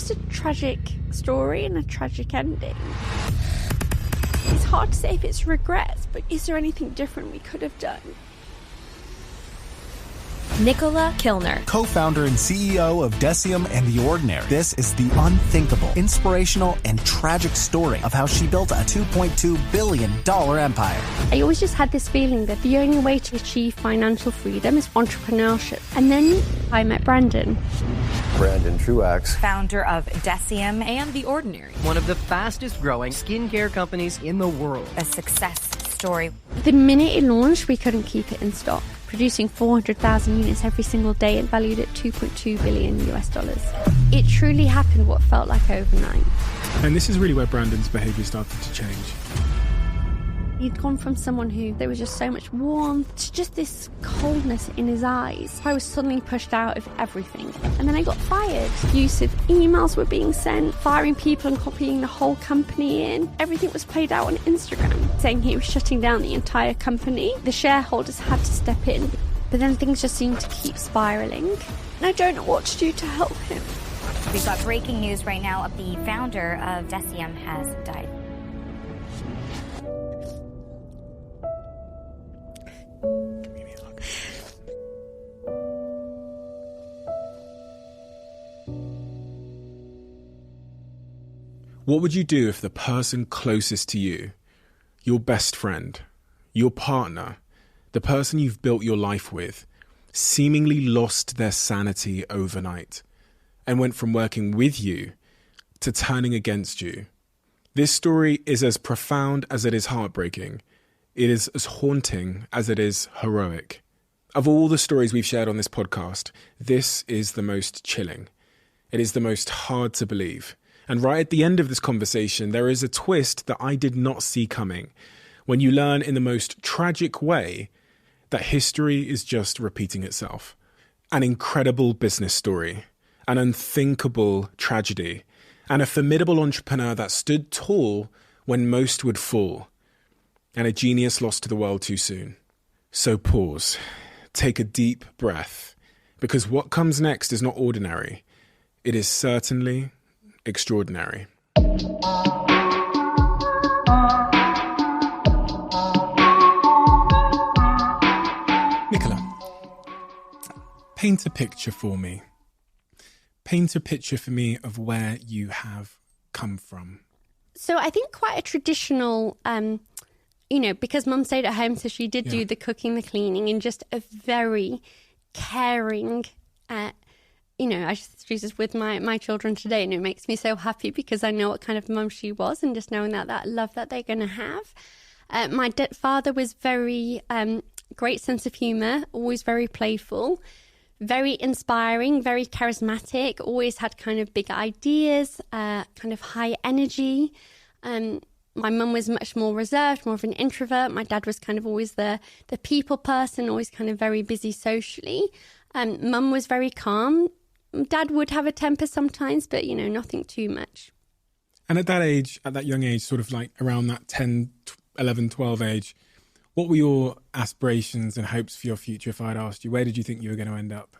just a tragic story and a tragic ending. It's hard to say if it's regrets, but is there anything different we could have done? Nicola Kilner, co-founder and CEO of DECIEM and The Ordinary. This is the unthinkable, inspirational, and tragic story of how she built a $2.2 billion empire. I always just had this feeling that the only way to achieve financial freedom is entrepreneurship. And then I met Brandon. Brandon Truax, founder of DECIEM and The Ordinary, one of the fastest growing skincare companies in the world. A success story. The minute it launched, we couldn't keep it in stock, producing 400,000 units every single day and valued at $2.2 billion US. It truly happened what felt like overnight. And this is really where Brandon's behaviour started to change. He'd gone from someone who there was just so much warmth to just this coldness in his eyes. I was suddenly pushed out of everything. And then I got fired. Abusive emails were being sent, firing people and copying the whole company in. Everything was played out on Instagram, saying he was shutting down the entire company. The shareholders had to step in. But then things just seemed to keep spiralling. And I don't know what to do to help him. We've got breaking news right now of the founder of DECIEM has died. What would you do if the person closest to you, your best friend, your partner, the person you've built your life with, seemingly lost their sanity overnight and went from working with you to turning against you? This story is as profound as it is heartbreaking. It is as haunting as it is heroic. Of all the stories we've shared on this podcast, this is the most chilling. It is the most hard to believe. And right at the end of this conversation, there is a twist that I did not see coming, when you learn in the most tragic way that history is just repeating itself. An incredible business story, an unthinkable tragedy, and a formidable entrepreneur that stood tall when most would fall, and a genius lost to the world too soon. So pause, take a deep breath, because what comes next is not ordinary. It is certainly extraordinary. Nicola, paint a picture for me. Paint a picture for me of where you have come from. So I think quite a traditional, because mum stayed at home, so she did do the cooking, the cleaning, and just a very caring, she's just with my children today, and it makes me so happy because I know what kind of mum she was, and just knowing that love that they're going to have. My father was very great sense of humour, always very playful, very inspiring, very charismatic, always had kind of big ideas, kind of high energy. My mum was much more reserved, more of an introvert. My dad was kind of always the people person, always kind of very busy socially. Mum was very calm. Dad would have a temper sometimes, but, nothing too much. And at that age, at that young age, sort of like around that 10, 11, 12 age, what were your aspirations and hopes for your future? If I'd asked you, where did you think you were going to end up?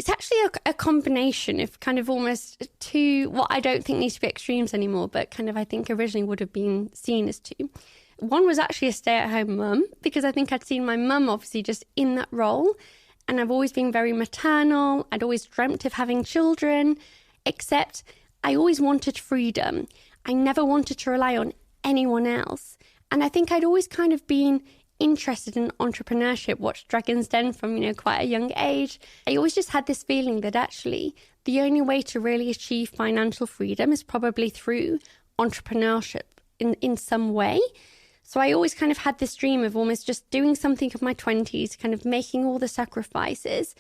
It's actually a combination of kind of almost two, what I don't think needs to be extremes anymore, but kind of I think originally would have been seen as two. One was actually a stay-at-home mum, because I think I'd seen my mum obviously just in that role. And I've always been very maternal. I'd always dreamt of having children, except I always wanted freedom. I never wanted to rely on anyone else. And I think I'd always kind of been interested in entrepreneurship, watched Dragon's Den from, quite a young age. I always just had this feeling that actually the only way to really achieve financial freedom is probably through entrepreneurship in some way. So I always kind of had this dream of almost just doing something of my 20s, kind of making all the sacrifices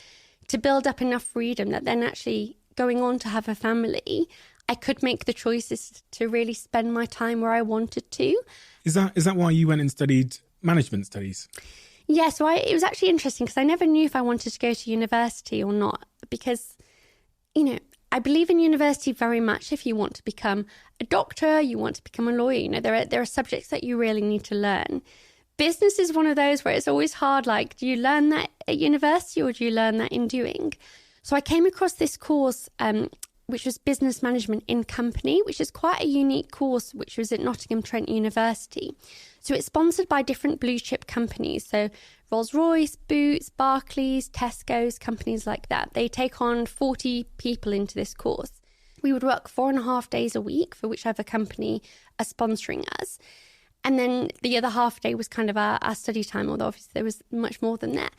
to build up enough freedom that then actually going on to have a family, I could make the choices to really spend my time where I wanted to. Is that why you went and studied management studies? Yeah, so it was actually interesting because I never knew if I wanted to go to university or not, because, I believe in university very much. If you want to become a doctor, you want to become a lawyer, there are subjects that you really need to learn. Business is one of those where it's always hard, like, do you learn that at university or do you learn that in doing? So I came across this course which was Business Management in Company, which is quite a unique course, which was at Nottingham Trent University. So it's sponsored by different blue chip companies. So Rolls-Royce, Boots, Barclays, Tesco's, companies like that. They take on 40 people into this course. We would work 4.5 days a week for whichever company are sponsoring us. And then the other half day was kind of our study time, although obviously there was much more than that.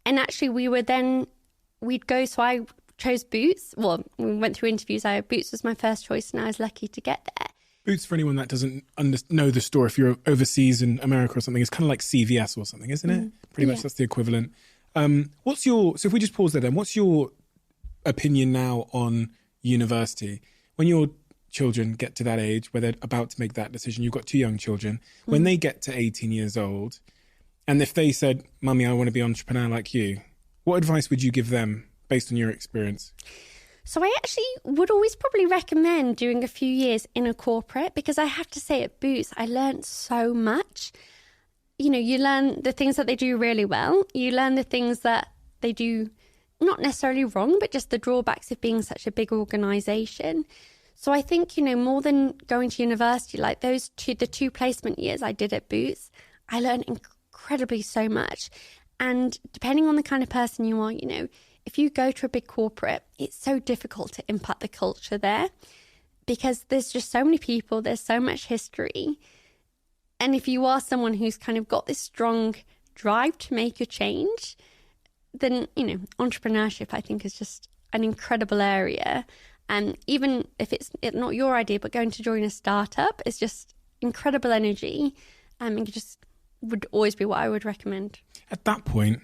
And actually we'd go, so I chose Boots. Well, we went through interviews. Boots was my first choice and I was lucky to get there. Boots, for anyone that doesn't know the store, if you're overseas in America or something, it's kind of like CVS or something, isn't it? Pretty much that's the equivalent. So if we just pause there then, what's your opinion now on university? When your children get to that age where they're about to make that decision, you've got 2 young children, when they get to 18 years old, and if they said, Mummy, I want to be an entrepreneur like you, what advice would you give them based on your experience? So I actually would always probably recommend doing a few years in a corporate, because I have to say at Boots, I learned so much. You know, you learn the things that they do really well. You learn the things that they do not necessarily wrong, but just the drawbacks of being such a big organisation. So I think, you know, more than going to university, like the 2 placement years I did at Boots, I learned incredibly so much. And depending on the kind of person you are, you know, if you go to a big corporate, it's so difficult to impact the culture there because there's just so many people, there's so much history. And if you are someone who's kind of got this strong drive to make a change, then, you know, entrepreneurship, I think, is just an incredible area. And even if it's not your idea, but going to join a startup is just incredible energy. And it just would always be what I would recommend. At that point,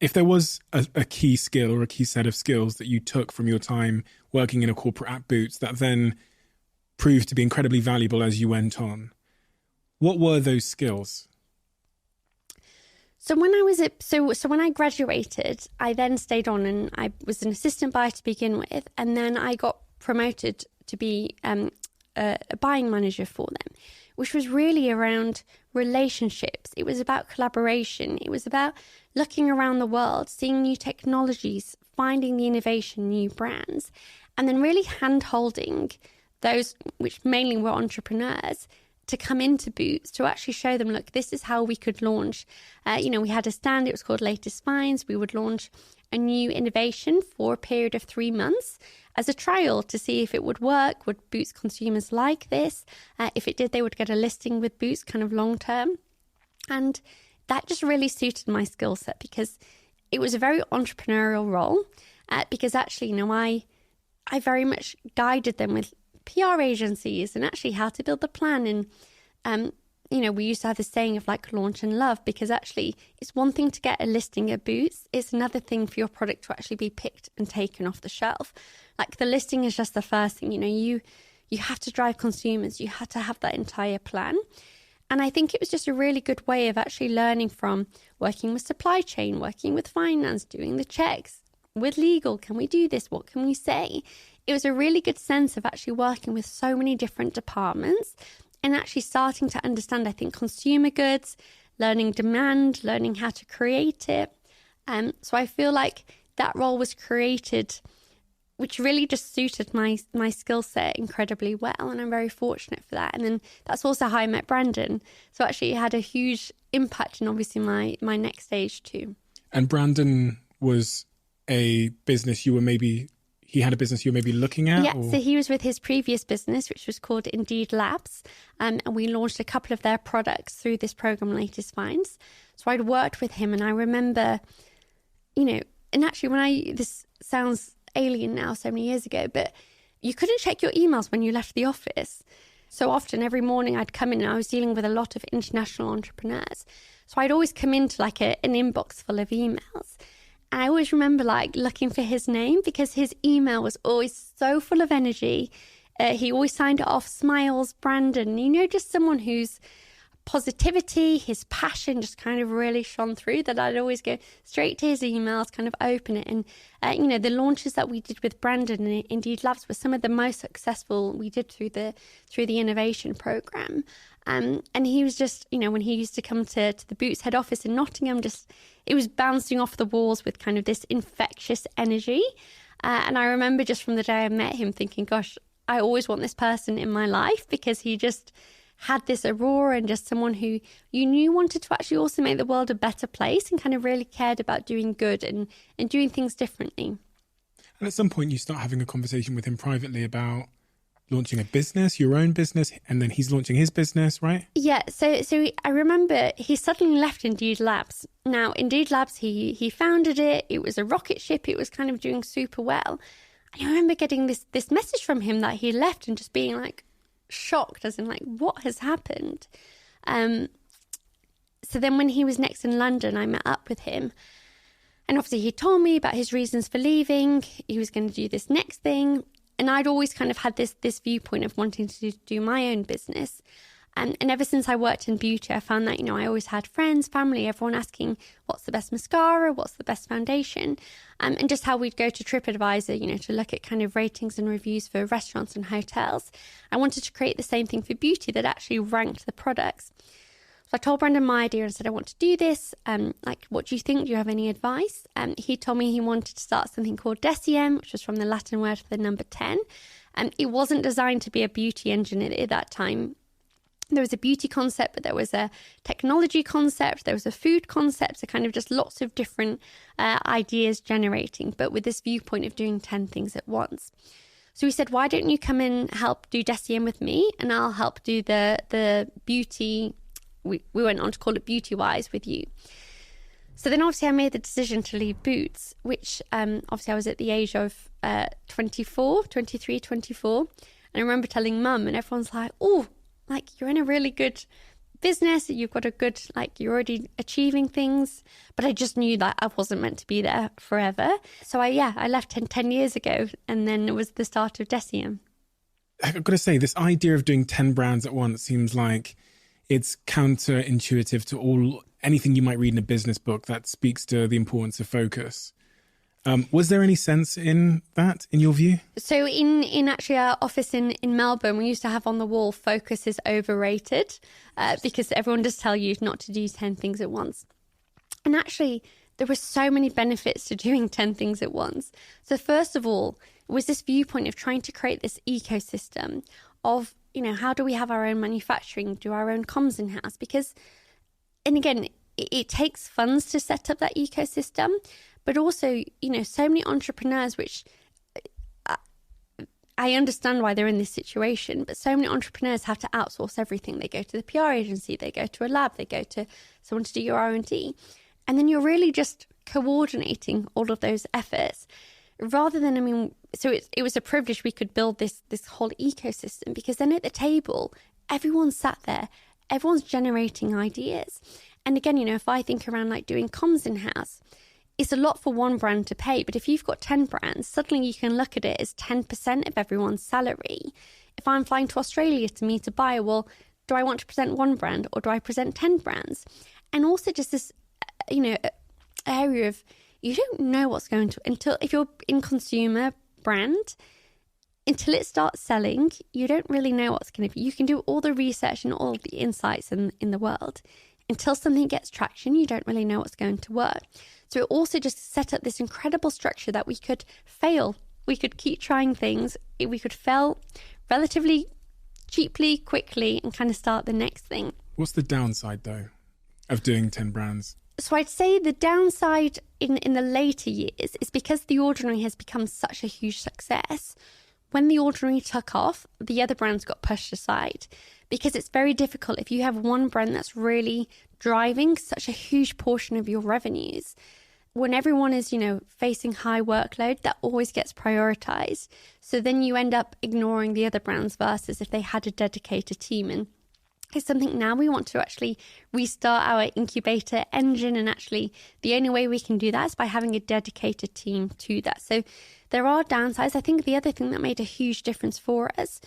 if there was a key skill or a key set of skills that you took from your time working in a corporate at Boots that then proved to be incredibly valuable as you went on, what were those skills? So when when I graduated, I then stayed on and I was an assistant buyer to begin with, and then I got promoted to be a buying manager for them, which was really around relationships. It was about collaboration. It was about looking around the world, seeing new technologies, finding the innovation, new brands, and then really hand-holding those, which mainly were entrepreneurs, to come into Boots to actually show them, look, this is how we could launch. We had a stand, it was called Latest Finds. We would launch a new innovation for a period of 3 months as a trial to see if it would work. Would Boots consumers like this? If it did, they would get a listing with Boots kind of long term. And that just really suited my skill set because it was a very entrepreneurial role. Because actually, I very much guided them with PR agencies and actually how to build the plan. And, we used to have this saying of like launch and love, because actually it's one thing to get a listing at Boots. It's another thing for your product to actually be picked and taken off the shelf. Like the listing is just the first thing, you have to drive consumers. You have to have that entire plan. And I think it was just a really good way of actually learning from working with supply chain, working with finance, doing the checks, with legal. Can we do this? What can we say? It was a really good sense of actually working with so many different departments and actually starting to understand, I think, consumer goods, learning demand, learning how to create it. So I feel like that role was created, which really just suited my skill set incredibly well. And I'm very fortunate for that. And then that's also how I met Brandon. So actually it had a huge impact in obviously my next stage too. And Brandon was a business he had a business you were maybe looking at? Yeah, or? So he was with his previous business, which was called Indeed Labs. And we launched a couple of their products through this program, Latest Finds. So I'd worked with him and I remember, and actually this sounds alien now, so many years ago, but you couldn't check your emails when you left the office. So often every morning I'd come in and I was dealing with a lot of international entrepreneurs. So I'd always come into like an inbox full of emails. I always remember looking for his name because his email was always so full of energy. He always signed it off, smiles, Brandon, just someone whose positivity, his passion just kind of really shone through, that I'd always go straight to his emails, kind of open it. And, the launches that we did with Brandon and Indeed Labs were some of the most successful we did through the innovation program. And he was just, when he used to come to the Boots head office in Nottingham, it was bouncing off the walls with kind of this infectious energy. And I remember just from the day I met him thinking, gosh, I always want this person in my life, because he just had this aurora and just someone who you knew wanted to actually also make the world a better place and kind of really cared about doing good and doing things differently. And at some point you start having a conversation with him privately about launching a business, your own business, and then he's launching his business, right? Yeah, so I remember he suddenly left Indeed Labs. Now, Indeed Labs, he founded it. It was a rocket ship. It was kind of doing super well. And I remember getting this message from him that he left and just being like shocked, as in like, what has happened? So then when he was next in London, I met up with him. And obviously he told me about his reasons for leaving. He was going to do this next thing. And I'd always kind of had this viewpoint of wanting to do my own business. And ever since I worked in beauty, I found that, I always had friends, family, everyone asking, what's the best mascara? What's the best foundation? And just how we'd go to TripAdvisor, to look at kind of ratings and reviews for restaurants and hotels. I wanted to create the same thing for beauty that actually ranked the products. So I told Brandon my idea and said, I want to do this. What do you think? Do you have any advice? He told me he wanted to start something called DECIEM, which was from the Latin word for the number 10. It wasn't designed to be a beauty engine at that time. There was a beauty concept, but there was a technology concept, there was a food concept, so kind of just lots of different ideas generating, but with this viewpoint of doing 10 things at once. So we said, why don't you come in, help do DECIEM with me, and I'll help do the beauty, we went on to call it Beauty Wise with you. So then obviously I made the decision to leave Boots, which obviously I was at the age of 23, 24. And I remember telling mum, and everyone's like, oh, you're in a really good business, you've got a good, you're already achieving things. But I just knew that I wasn't meant to be there forever. So I left 10 years ago, and then it was the start of DECIEM. I've got to say, this idea of doing 10 brands at once seems like it's counterintuitive to anything you might read in a business book that speaks to the importance of focus. Was there any sense in that, in your view? So in actually our office in Melbourne, we used to have on the wall, focus is overrated, because everyone does tell you not to do 10 things at once. And actually, there were so many benefits to doing 10 things at once. So first of all, it was this viewpoint of trying to create this ecosystem of, how do we have our own manufacturing, do our own comms in-house? Because, and again, it takes funds to set up that ecosystem. But also, so many entrepreneurs, which I understand why they're in this situation, but so many entrepreneurs have to outsource everything. They go to the PR agency, they go to a lab, they go to someone to do your R&D. And then you're really just coordinating all of those efforts rather than, so it was a privilege we could build this whole ecosystem, because then at the table, everyone's sat there, everyone's generating ideas. And again, if I think around doing comms in-house, it's a lot for one brand to pay, but if you've got 10 brands, suddenly you can look at it as 10% of everyone's salary. If I'm flying to Australia to meet a buyer, well, do I want to present one brand or do I present 10 brands? And also just this, area of, you don't know what's going to, until if you're in consumer brand, until it starts selling, you don't really know what's going to be. You can do all the research and all the insights in the world. Until something gets traction, you don't really know what's going to work. So it also just set up this incredible structure that we could fail. We could keep trying things. We could fail relatively cheaply, quickly, and kind of start the next thing. What's the downside, though, of doing 10 brands? So I'd say the downside in the later years is because The Ordinary has become such a huge success. When The Ordinary took off, the other brands got pushed aside, because it's very difficult if you have one brand that's really driving such a huge portion of your revenues. When everyone is, facing high workload, that always gets prioritized. So then you end up ignoring the other brands versus if they had a dedicated team. And it's something now we want to actually restart our incubator engine. And actually, the only way we can do that is by having a dedicated team to that. So there are downsides. I think the other thing that made a huge difference for us,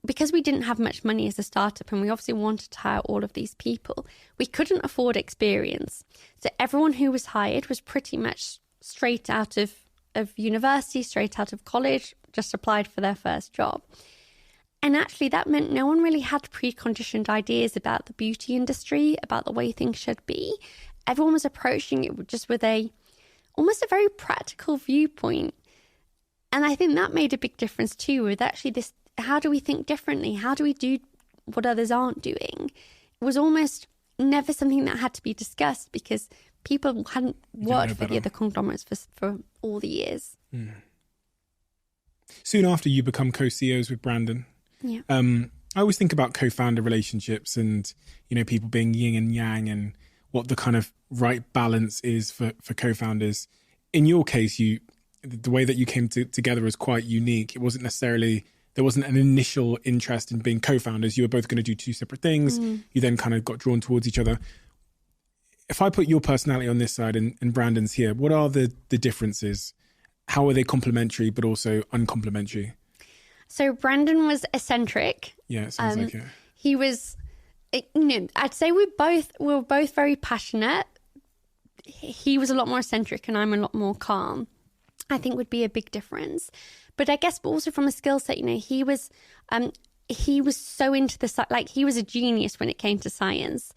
because we didn't have much money as a startup and we obviously wanted to hire all of these people, we couldn't afford experience. So everyone who was hired was pretty much straight out of university, straight out of college, just applied for their first job. And actually that meant no one really had preconditioned ideas about the beauty industry, about the way things should be. Everyone was approaching it just with almost a very practical viewpoint. And I think that made a big difference too, with actually this, how do we think differently? How do we do what others aren't doing? It was almost never something that had to be discussed because people hadn't worked for the other conglomerates for all the years. Mm. Soon after you become co-CEOs with Brandon. Yeah. I always think about co-founder relationships and, people being yin and yang and what the kind of right balance is for co-founders. In your case, the way that you came together was quite unique. It wasn't necessarily, there wasn't an initial interest in being co-founders. You were both going to do two separate things. Mm. You then kind of got drawn towards each other. If I put your personality on this side and Brandon's here, what are the differences? How are they complementary but also uncomplimentary? So Brandon was eccentric. Yeah, it sounds like it. He was, I'd say we were both very passionate. He was a lot more eccentric and I'm a lot more calm. I think would be a big difference. But I guess also from a skill set, he was so into the, like he was a genius when it came to science.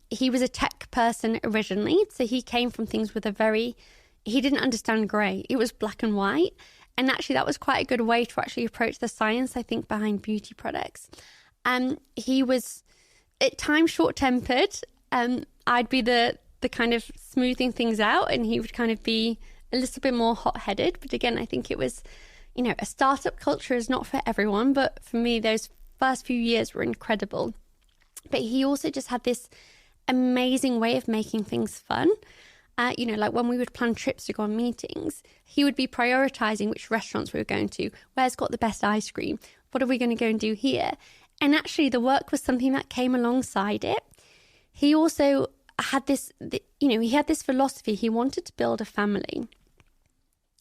He was a tech person originally. So he came from things with he didn't understand grey. It was black and white. And actually that was quite a good way to actually approach the science, I think, behind beauty products. He was at times short-tempered. I'd be the kind of smoothing things out and he would kind of be a little bit more hot-headed. But again, I think it was, a startup culture is not for everyone. But for me, those first few years were incredible. But he also just had this amazing way of making things fun. Like when we would plan trips to go on meetings, he would be prioritizing which restaurants we were going to, where's got the best ice cream, what are we going to go and do here? And actually the work was something that came alongside it. He also had this, he had this philosophy. He wanted to build a family.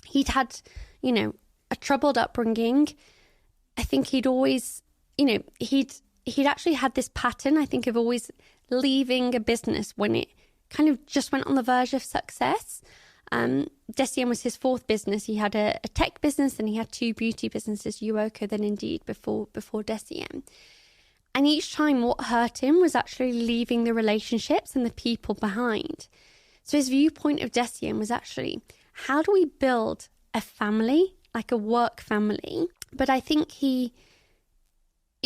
He'd had, a troubled upbringing. I think he'd always, he'd actually had this pattern, I think, of always leaving a business when it kind of just went on the verge of success. DECIEM was his fourth business. He had a tech business and he had two beauty businesses, Uoko, then Indeed, before DECIEM. And each time what hurt him was actually leaving the relationships and the people behind. So his viewpoint of DECIEM was actually, how do we build a family, like a work family? But I think it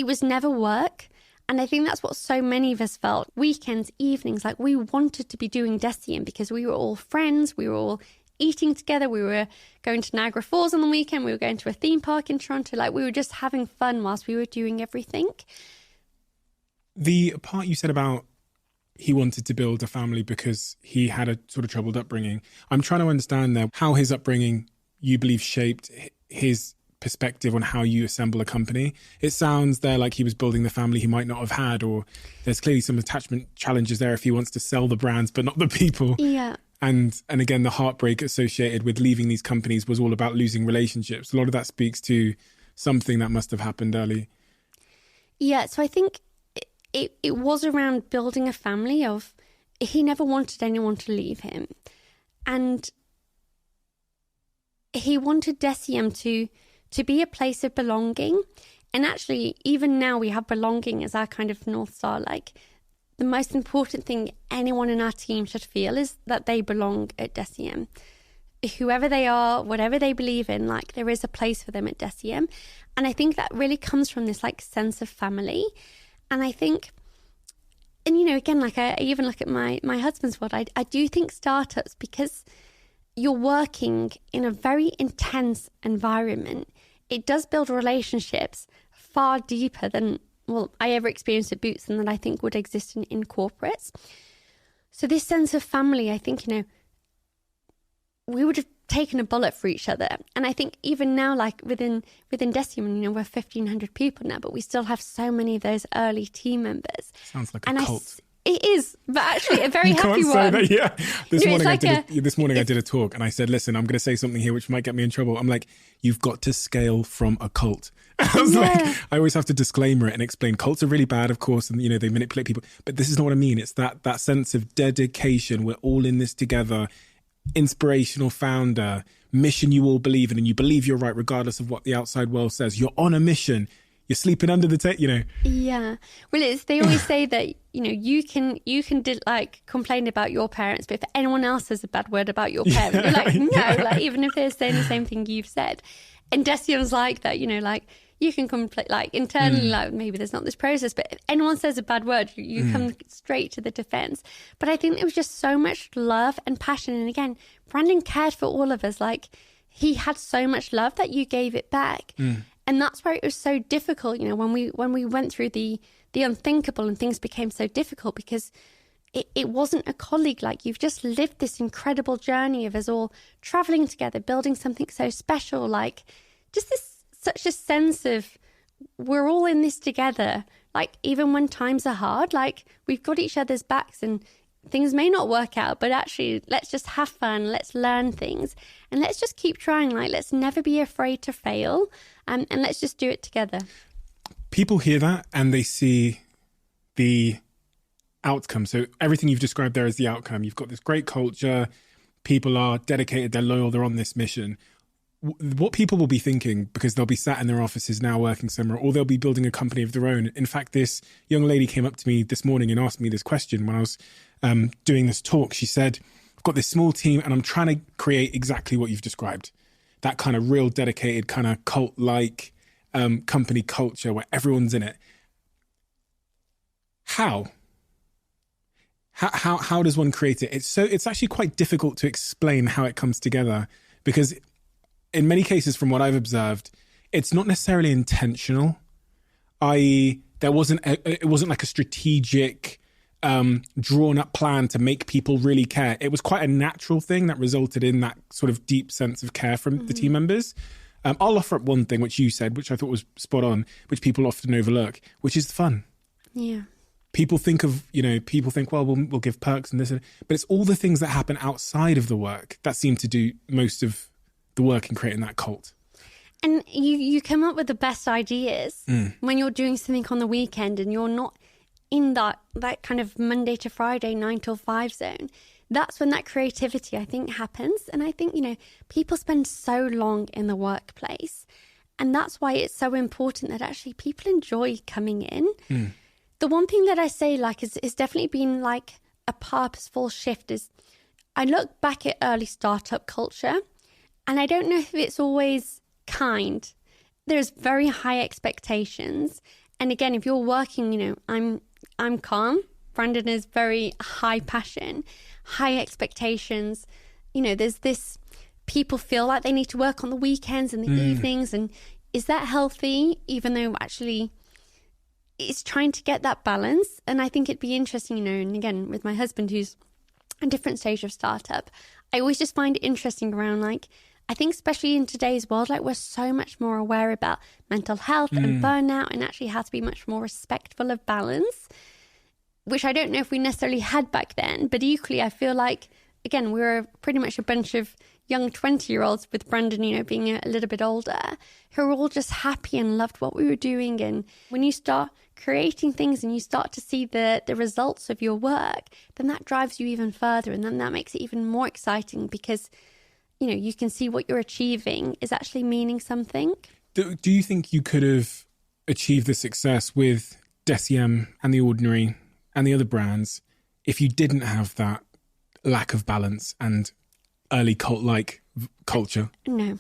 was never work. And I think that's what so many of us felt. Weekends, evenings, like we wanted to be doing DECIEM because we were all friends. We were all eating together. We were going to Niagara Falls on the weekend. We were going to a theme park in Toronto. Like we were just having fun whilst we were doing everything. The part you said about he wanted to build a family because he had a sort of troubled upbringing. I'm trying to understand there how his upbringing, you believe, shaped his perspective on how you assemble a company. It sounds there like he was building the family he might not have had, or there's clearly some attachment challenges there if he wants to sell the brands but not the people. Yeah. And again, the heartbreak associated with leaving these companies was all about losing relationships. A lot of that speaks to something that must have happened early. Yeah, so I think it was around building a family of, he never wanted anyone to leave him. And he wanted DECIEM to be a place of belonging. And actually, even now we have belonging as our kind of North Star. Like the most important thing anyone in our team should feel is that they belong at DECIEM. Whoever they are, whatever they believe in, like there is a place for them at DECIEM. And I think that really comes from this like sense of family. And I think, and again, like I even look at my husband's world, I do think startups, because you're working in a very intense environment, it does build relationships far deeper than, I ever experienced at Boots and that I think would exist in corporates. So this sense of family, I think, we would have taken a bullet for each other. And I think even now, like within DECIEM, we're 1,500 people now, but we still have so many of those early team members. Sounds like a cult. It is, but actually a very happy one. Say that, yeah. This morning I did a talk and I said, listen, I'm going to say something here which might get me in trouble. I'm like, you've got to scale from a cult. I was like, I always have to disclaimer it and explain cults are really bad, of course, and they manipulate people. But this is not what I mean. It's that sense of dedication. We're all in this together. Inspirational founder, mission you all believe in, and you believe you're right regardless of what the outside world says. You're on a mission. You're sleeping under the table, you know. Yeah. Well, they always say that, you know, you can complain about your parents, but if anyone else says a bad word about your parents, you're like, no, like even if they're saying the same thing you've said. And DECIEM's like that, you know, like you can complain, like internally, like maybe there's not this process, but if anyone says a bad word, you come straight to the defense. But I think there was just so much love and passion. And again, Brandon cared for all of us. Like he had so much love that you gave it back. And that's why it was so difficult, you know, when we went through the unthinkable and things became so difficult, because it wasn't a colleague. Like you've just lived this incredible journey of us all traveling together, building something so special, like just such a sense of we're all in this together. Like even when times are hard, like we've got each other's backs and things may not work out, but actually let's just have fun, let's learn things, and let's just keep trying. Like let's never be afraid to fail, and let's just do it together. People hear that and they see the outcome. So everything you've described there is the outcome. You've got this great culture, people are dedicated, they're loyal, they're on this mission. What people will be thinking, because they'll be sat in their offices now working somewhere, or they'll be building a company of their own. In fact, this young lady came up to me this morning and asked me this question when I was doing this talk. She said, I've got this small team and I'm trying to create exactly what you've described. That kind of real dedicated kind of cult-like company culture where everyone's in it. How does one create it? It's actually quite difficult to explain how it comes together, because in many cases, from what I've observed, it's not necessarily intentional. I.e., it wasn't like a strategic, drawn up plan to make people really care. It was quite a natural thing that resulted in that sort of deep sense of care from the team members. I'll offer up one thing, which you said, which I thought was spot on, which people often overlook, which is fun. Yeah. People think, well, we'll give perks and this, but it's all the things that happen outside of the work that seem to do most of the work in creating that cult. And you come up with the best ideas when you're doing something on the weekend and you're not in that kind of Monday to Friday, 9 till 5 zone. That's when that creativity, I think, happens. And I think, you know, people spend so long in the workplace, and that's why it's so important that actually people enjoy coming in. The one thing that I say, like, is definitely been like a purposeful shift is I look back at early startup culture, and I don't know if it's always kind. There's very high expectations. And again, if you're working, you know, I'm calm. Brandon is very high passion, high expectations. You know, there's this, people feel like they need to work on the weekends and the evenings. And is that healthy? Even though actually it's trying to get that balance. And I think it'd be interesting, you know, and again, with my husband, who's a different stage of startup, I always just find it interesting around, like, I think especially in today's world, like we're so much more aware about mental health and burnout, and actually how to be much more respectful of balance, which I don't know if we necessarily had back then. But equally, I feel like, again, we were pretty much a bunch of young 20-year-olds, with Brandon, you know, being a little bit older, who were all just happy and loved what we were doing. And when you start creating things and you start to see the results of your work, then that drives you even further. And then that makes it even more exciting, because you know, you can see what you're achieving is actually meaning something. Do you think you could have achieved the success with DECIEM and The Ordinary and the other brands if you didn't have that lack of balance and early cult-like culture? No.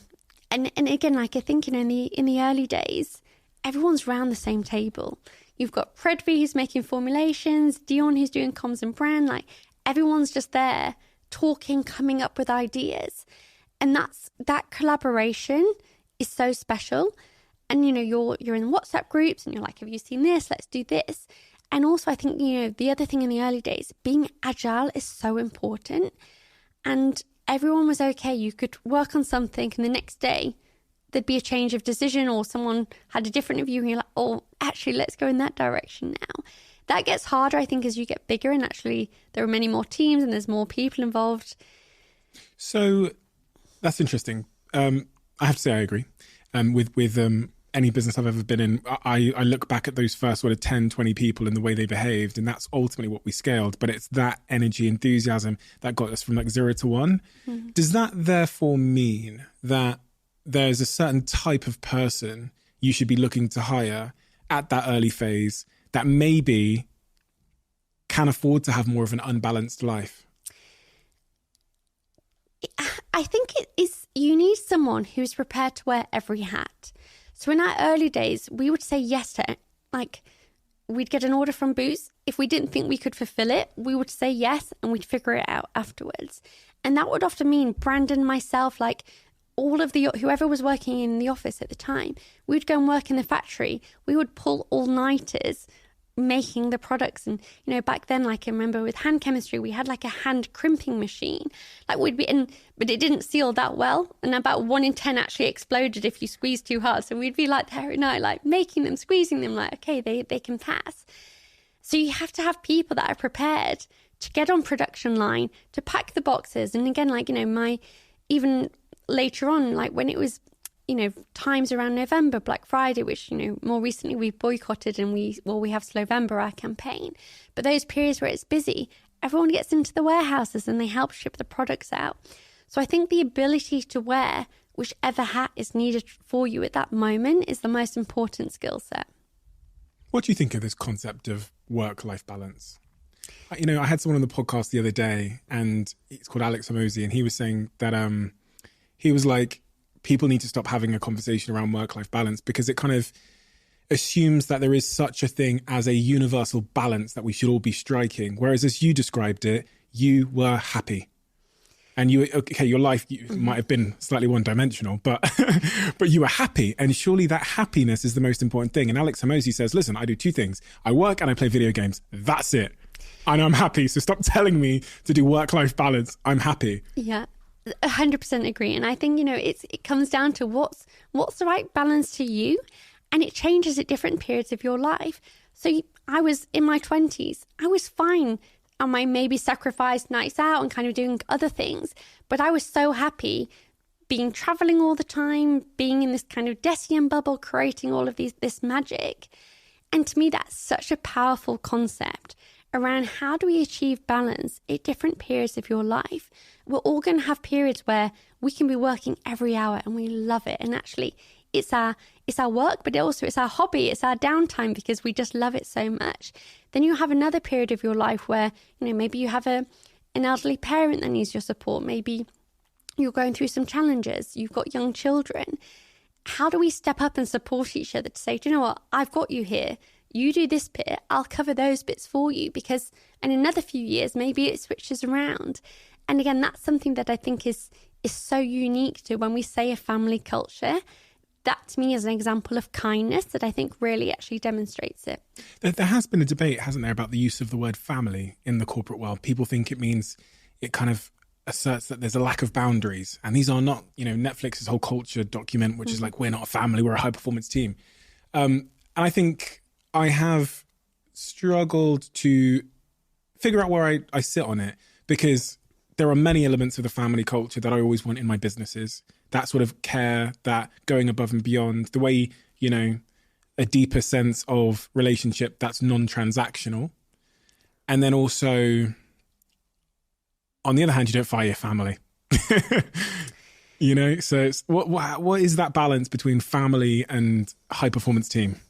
And again, like, I think, you know, in the early days, everyone's around the same table. You've got Predvi who's making formulations, Dion who's doing comms and brand. Like, everyone's just there talking, coming up with ideas. And that collaboration is so special. And, you know, you're in WhatsApp groups and you're like, have you seen this? Let's do this. And also, I think, you know, the other thing in the early days, being agile is so important. And everyone was okay. You could work on something and the next day there'd be a change of decision, or someone had a different view and you're like, oh, actually, let's go in that direction now. That gets harder, I think, as you get bigger, and actually there are many more teams and there's more people involved. So that's interesting. I have to say I agree. With any business I've ever been in, I look back at those first sort of 10, 20 people and the way they behaved, and that's ultimately what we scaled. But it's that energy, enthusiasm that got us from like 0 to 1. Does that therefore mean that there's a certain type of person you should be looking to hire at that early phase that maybe can afford to have more of an unbalanced life? I think it is, you need someone who's prepared to wear every hat. So in our early days, we would say yes to, like, we'd get an order from Boots. If we didn't think we could fulfill it, we would say yes and we'd figure it out afterwards. And that would often mean Brandon, myself, like all of the, whoever was working in the office at the time, we'd go and work in the factory. We would pull all-nighters making the products. And, you know, back then, like I remember with hand chemistry, we had like a hand crimping machine. Like we'd be in, but it didn't seal that well. And about 1 in 10 actually exploded if you squeezed too hard. So we'd be like there at night, like making them, squeezing them, like, okay, they can pass. So you have to have people that are prepared to get on production line, to pack the boxes. And again, like, you know, even later on, like when it was, you know, times around November, Black Friday, which, you know, more recently we've boycotted and we have Slovember, our campaign. But those periods where it's busy, everyone gets into the warehouses and they help ship the products out. So I think the ability to wear whichever hat is needed for you at that moment is the most important skill set. What do you think of this concept of work-life balance? You know, I had someone on the podcast the other day and it's called Alex Hormozi, and he was saying that he was like, people need to stop having a conversation around work-life balance because it kind of assumes that there is such a thing as a universal balance that we should all be striking. Whereas as you described it, you were happy. And your life might have been slightly one-dimensional, but but you were happy. And surely that happiness is the most important thing. And Alex Hormozi says, listen, I do 2 things. I work and I play video games. That's it. And I'm happy. So stop telling me to do work-life balance. I'm happy. Yeah. 100% agree. And I think, you know, it comes down to what's the right balance to you, and it changes at different periods of your life. So I was in my 20s. I was fine. I might maybe sacrifice nights out and kind of doing other things, but I was so happy being traveling all the time, being in this kind of DECIEM bubble, creating all of this magic. And to me, that's such a powerful concept around how do we achieve balance at different periods of your life. We're all going to have periods where we can be working every hour and we love it. And actually, it's our work, but also it's our hobby, it's our downtime because we just love it so much. Then you have another period of your life where, you know, maybe you have an elderly parent that needs your support. Maybe you're going through some challenges. You've got young children. How do we step up and support each other to say, do you know what? I've got you here. You do this bit, I'll cover those bits for you, because in another few years, maybe it switches around. And again, that's something that I think is so unique to when we say a family culture. That to me is an example of kindness that I think really actually demonstrates it. There has been a debate, hasn't there, about the use of the word family in the corporate world. People think it means, it kind of asserts that there's a lack of boundaries. And these are not, you know, Netflix's whole culture document, which is like, we're not a family, we're a high performance team. And I think I have struggled to figure out where I sit on it, because there are many elements of the family culture that I always want in my businesses. That sort of care, that going above and beyond, the way, you know, a deeper sense of relationship that's non-transactional. And then also, on the other hand, you don't fire your family. You know, so it's, what is that balance between family and high performance team?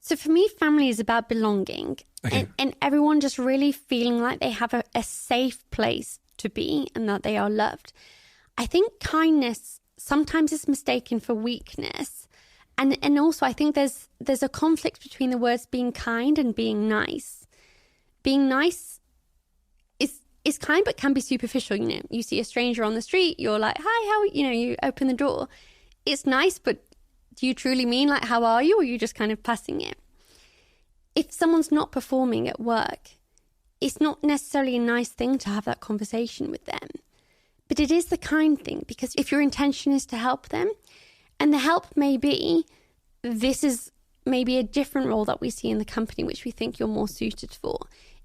So for me, family is about belonging, okay, and everyone just really feeling like they have a safe place to be and that they are loved. I think kindness sometimes is mistaken for weakness. And also I think there's a conflict between the words being kind and being nice. Being nice is kind but can be superficial. You know, you see a stranger on the street, you're like, hi, how are you? You know, you open the door. It's nice, but do you truly mean like, how are you? Or are you just kind of passing it? If someone's not performing at work, it's not necessarily a nice thing to have that conversation with them. But it is the kind thing, because if your intention is to help them, and the help may be, this is maybe a different role that we see in the company, which we think you're more suited for.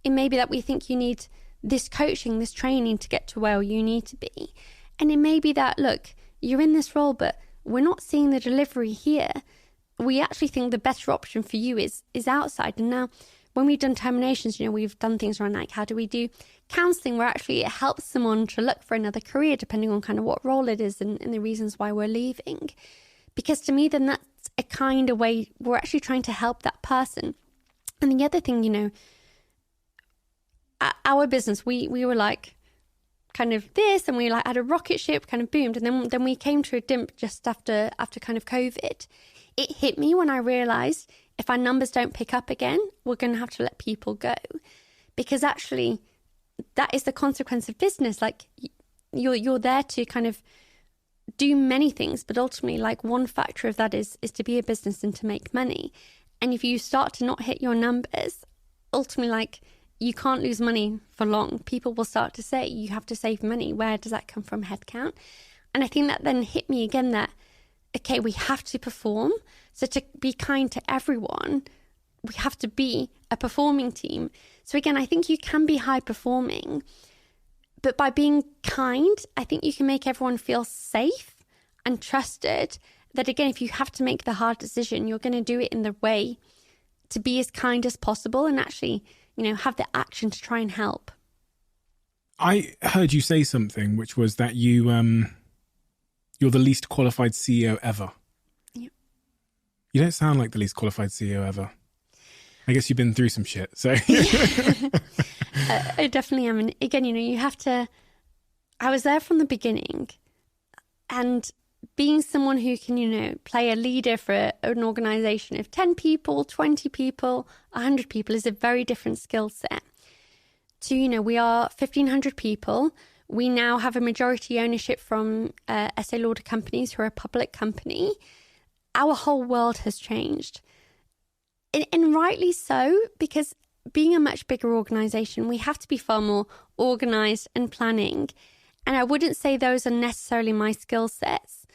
It may be that we think you need this coaching, this training to get to where you need to be. And it may be that, look, you're in this role, but we're not seeing the delivery here. We actually think the better option for you is outside. And now, when we've done terminations, you know, we've done things around like, how do we do counselling, where actually it helps someone to look for another career, depending on kind of what role it is and the reasons why we're leaving. Because to me, then that's a kinder way. We're actually trying to help that person. And the other thing, you know, our business, we were like kind of this, and we like had a rocket ship, kind of boomed, and then we came to a dimp just after kind of COVID. It hit me when I realized if our numbers don't pick up again, we're going to have to let people go, because actually that is the consequence of business. Like you're there to kind of do many things, but ultimately, like, one factor of that is to be a business and to make money. And if you start to not hit your numbers, ultimately, like, you can't lose money for long. People will start to say you have to save money. Where does that come from? Headcount. And I think that then hit me again that, okay, we have to perform. So to be kind to everyone, we have to be a performing team. So again, I think you can be high performing, but by being kind, I think you can make everyone feel safe and trusted. That again, if you have to make the hard decision, you're going to do it in the way to be as kind as possible and actually, you know, have the action to try and help. I heard you say something, which was that you're the least qualified CEO ever. Yep. You don't sound like the least qualified CEO ever. I guess you've been through some shit, so. I definitely am. And again, you know, you have to, I was there from the beginning, and being someone who can, you know, play a leader for an organization of 10 people, 20 people, 100 people is a very different skill set. To, you know, we are 1,500 people. We now have a majority ownership from Estee Lauder companies who are a public company. Our whole world has changed. And rightly so, because being a much bigger organization, we have to be far more organized and planning. And I wouldn't say those are necessarily my skill sets.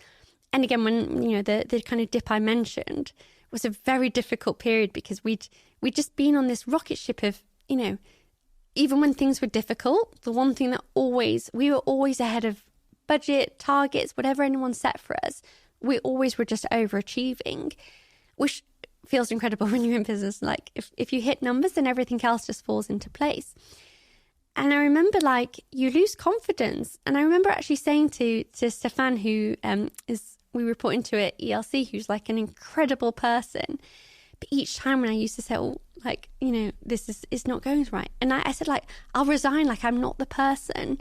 And again, when, you know, the kind of dip I mentioned was a very difficult period, because we'd just been on this rocket ship of, you know, even when things were difficult, the one thing that we were always ahead of budget, targets, whatever anyone set for us, we always were just overachieving, which feels incredible when you're in business. Like if you hit numbers, then everything else just falls into place. And I remember, like, you lose confidence. And I remember actually saying to Stefan, who we report into at ELC, who's like an incredible person. But each time when I used to say, oh, like, you know, this is not going right. And I said, like, I'll resign. Like, I'm not the person.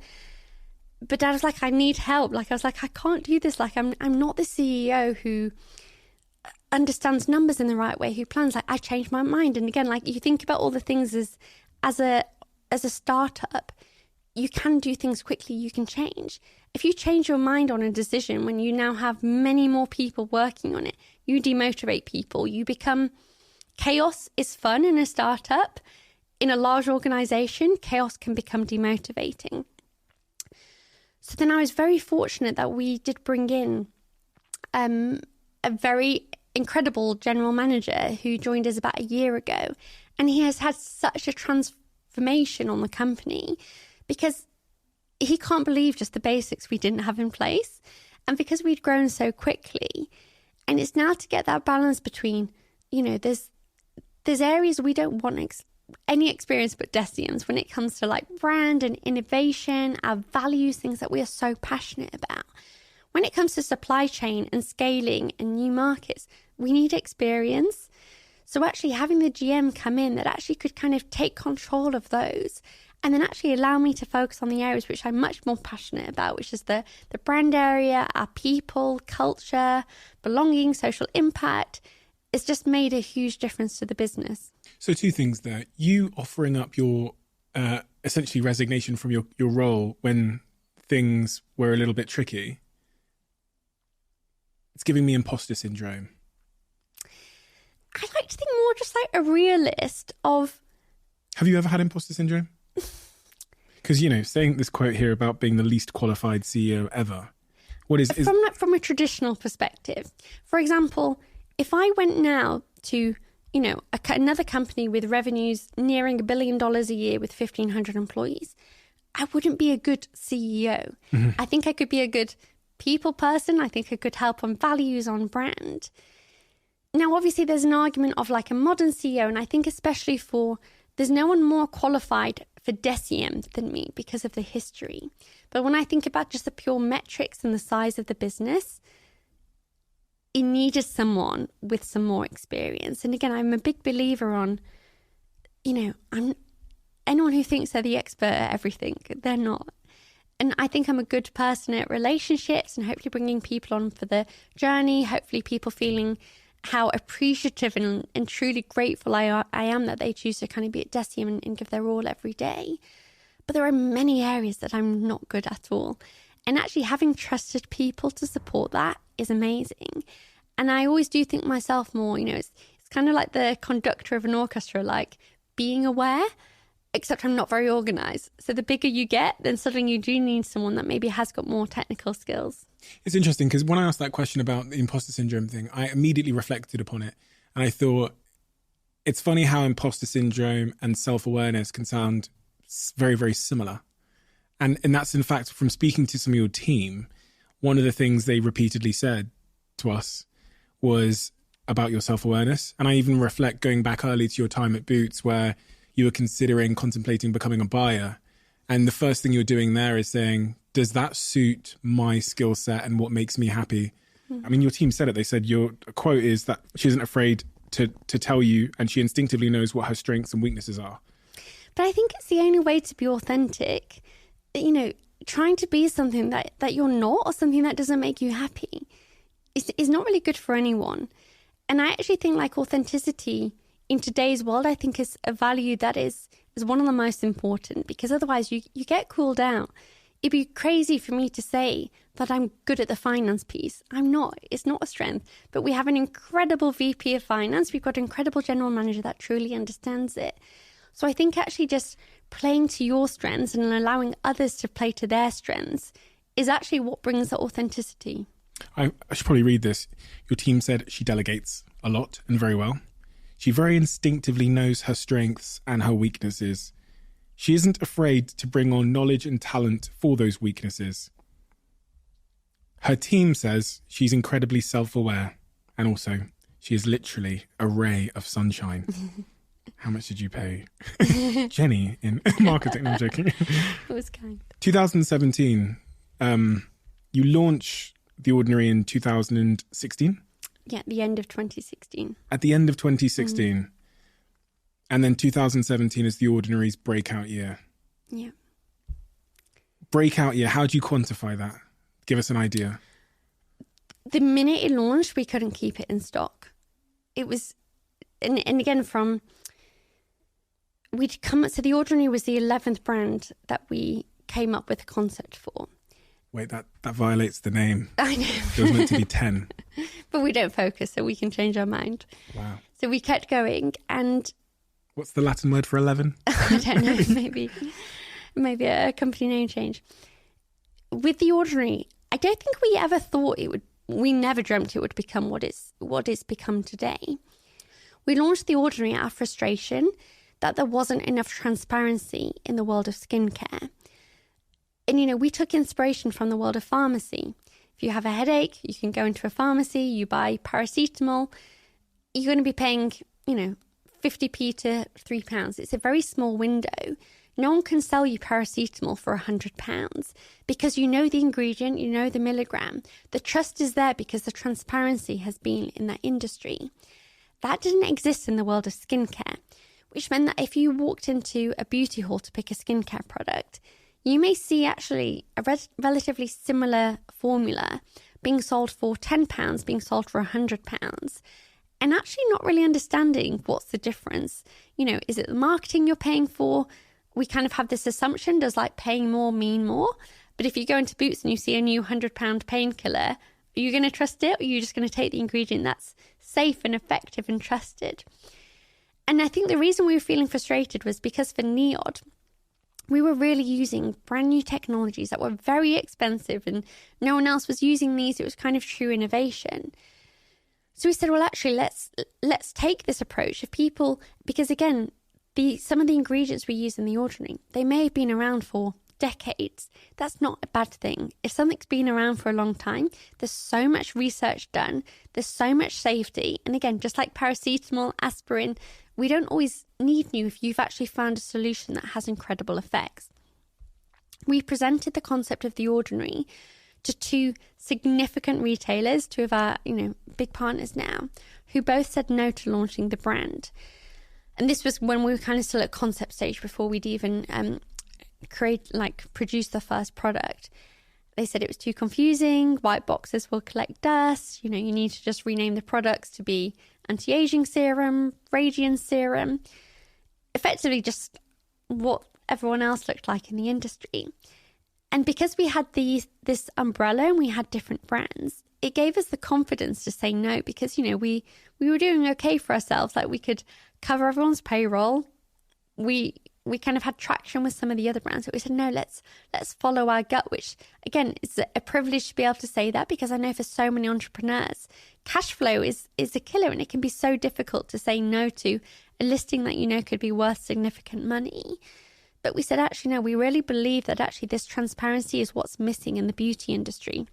But Dad was like, I need help. Like, I was like, I can't do this. Like, I'm not the CEO who understands numbers in the right way, who plans. Like, I changed my mind. And again, like, you think about all the things as a startup, you can do things quickly, you can change. If you change your mind on a decision when you now have many more people working on it, you demotivate people. You become, chaos is fun in a startup. In a large organization, chaos can become demotivating. So then I was very fortunate that we did bring in a very incredible general manager who joined us about a year ago. And he has had such a transformation on the company, because he can't believe just the basics we didn't have in place. And because we'd grown so quickly, and it's now to get that balance between, you know, there's areas we don't want any experience but DECIEM's when it comes to like brand and innovation, our values, things that we are so passionate about. When it comes to supply chain and scaling and new markets, we need experience. So actually having the GM come in that actually could kind of take control of those, and then actually allow me to focus on the areas which I'm much more passionate about, which is the brand area, our people, culture, belonging, social impact. It's just made a huge difference to the business. So two things there. You offering up your essentially resignation from your role when things were a little bit tricky. It's giving me imposter syndrome. I like to think more just like a realist of... Have you ever had imposter syndrome? Because, you know, saying this quote here about being the least qualified CEO ever, what is... From a traditional perspective. For example, if I went now to, you know, another company with revenues nearing $1 billion a year with 1,500 employees, I wouldn't be a good CEO. Mm-hmm. I think I could be a good people person. I think I could help on values, on brand. Now, obviously, there's an argument of like a modern CEO, and I think especially there's no one more qualified for DECIEM than me because of the history. But when I think about just the pure metrics and the size of the business, it needed someone with some more experience. And again, I'm a big believer on, anyone who thinks they're the expert at everything, they're not. And I think I'm a good person at relationships and hopefully bringing people on for the journey, hopefully people feeling how appreciative and truly grateful I am that they choose to kind of be at DECIEM and give their all every day. But there are many areas that I'm not good at all. And actually having trusted people to support that is amazing. And I always do think myself more, it's kind of like the conductor of an orchestra, like being aware, except I'm not very organised. So the bigger you get, then suddenly you do need someone that maybe has got more technical skills. It's interesting because when I asked that question about the imposter syndrome thing, I immediately reflected upon it. And I thought, it's funny how imposter syndrome and self-awareness can sound very, very similar. And that's, in fact, from speaking to some of your team, one of the things they repeatedly said to us was about your self-awareness. And I even reflect going back early to your time at Boots where you were contemplating becoming a buyer. And the first thing you're doing there is saying, does that suit my skill set and what makes me happy? Mm-hmm. I mean, your team said it. They said your quote is that she isn't afraid to tell you, and she instinctively knows what her strengths and weaknesses are. But I think it's the only way to be authentic. Trying to be something that you're not or something that doesn't make you happy is not really good for anyone. And I actually think like authenticity in today's world, I think is a value that is one of the most important, because otherwise you get called out. It'd be crazy for me to say that I'm good at the finance piece. I'm not. It's not a strength. But we have an incredible VP of finance. We've got an incredible general manager that truly understands it. So I think actually just playing to your strengths and allowing others to play to their strengths is actually what brings the authenticity. I should probably read this. Your team said she delegates a lot and very well. She very instinctively knows her strengths and her weaknesses. She isn't afraid to bring on knowledge and talent for those weaknesses. Her team says she's incredibly self-aware, and also she is literally a ray of sunshine. How much did you pay Jenny in marketing? I'm joking. It was kind. 2017, you launched The Ordinary in 2016? Yeah, at the end of 2016. At the end of 2016. Mm. And then 2017 is The Ordinary's breakout year. Yeah. Breakout year, how do you quantify that? Give us an idea. The minute it launched, we couldn't keep it in stock. It was, and again, we'd come, so The Ordinary was the 11th brand that we came up with a concept for. Wait, that violates the name. I know. It was meant to be 10. But we don't focus, so we can change our mind. Wow. So we kept going, and... What's the Latin word for 11? I don't know, maybe a company name change. With The Ordinary, I don't think we ever thought it would, we never dreamt it would become what it's become today. We launched The Ordinary out of frustration that there wasn't enough transparency in the world of skincare. And, we took inspiration from the world of pharmacy. If you have a headache, you can go into a pharmacy, you buy paracetamol, you're going to be paying, 50p to £3. It's a very small window. No one can sell you paracetamol for £100 because you know the ingredient, you know the milligram. The trust is there because the transparency has been in that industry. That didn't exist in the world of skincare, which meant that if you walked into a beauty hall to pick a skincare product, you may see actually a relatively similar formula being sold for £10, being sold for £100, and actually not really understanding what's the difference. Is it the marketing you're paying for? We kind of have this assumption, does like paying more mean more? But if you go into Boots and you see a new £100 painkiller, are you going to trust it, or are you just going to take the ingredient that's safe and effective and trusted? And I think the reason we were feeling frustrated was because for NEOD, we were really using brand new technologies that were very expensive and no one else was using these. It was kind of true innovation. So we said, well, actually, let's take this approach of people, because again, some of the ingredients we use in The Ordinary, they may have been around for decades. That's not a bad thing. If something's been around for a long time, there's so much research done, there's so much safety. And again, just like paracetamol, aspirin, we don't always need new if you've actually found a solution that has incredible effects. We presented the concept of The Ordinary to two significant retailers, two of our, big partners now, who both said no to launching the brand. And this was when we were kind of still at concept stage before we'd even produce the first product. They said it was too confusing. White boxes will collect dust. You need to just rename the products to be anti-aging serum, radiance serum. Effectively just what everyone else looked like in the industry. And because we had this umbrella and we had different brands, it gave us the confidence to say no, because, we were doing okay for ourselves. Like, we could cover everyone's payroll. We kind of had traction with some of the other brands. So we said, no, let's follow our gut, which, again, is a privilege to be able to say that, because I know for so many entrepreneurs, cash flow is a killer, and it can be so difficult to say no to a listing that could be worth significant money. But we said, actually, no, we really believe that actually this transparency is what's missing in the beauty industry.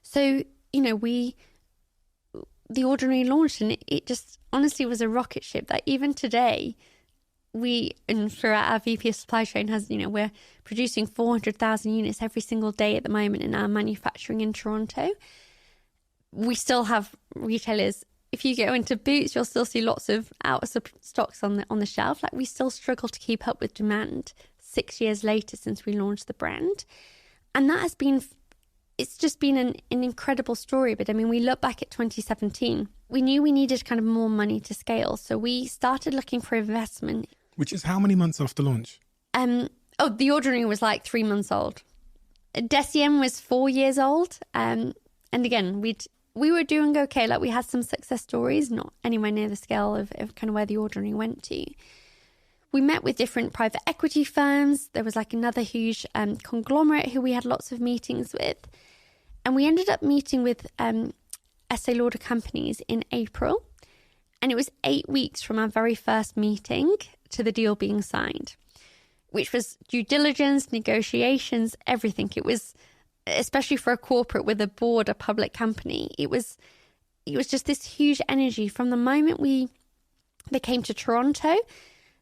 So, The Ordinary launched, and it just honestly was a rocket ship that even today, and throughout our VP of supply chain we're producing 400,000 units every single day at the moment in our manufacturing in Toronto. We still have retailers. If you go into Boots, you'll still see lots of out of stocks on the shelf. Like, we still struggle to keep up with demand 6 years later since we launched the brand. And that it's just been an incredible story. But we look back at 2017, we knew we needed kind of more money to scale. So we started looking for investment. Which is how many months after launch? The Ordinary was like 3 months old. DECIEM was 4 years old. And again, we were doing okay. Like, we had some success stories, not anywhere near the scale of kind of where The Ordinary went to. We met with different private equity firms. There was like another huge conglomerate who we had lots of meetings with. And we ended up meeting with Estee Lauder companies in April. And it was 8 weeks from our very first meeting to the deal being signed, which was due diligence, negotiations, everything. It was, especially for a corporate with a board, a public company, it was just this huge energy. From the moment they came to Toronto,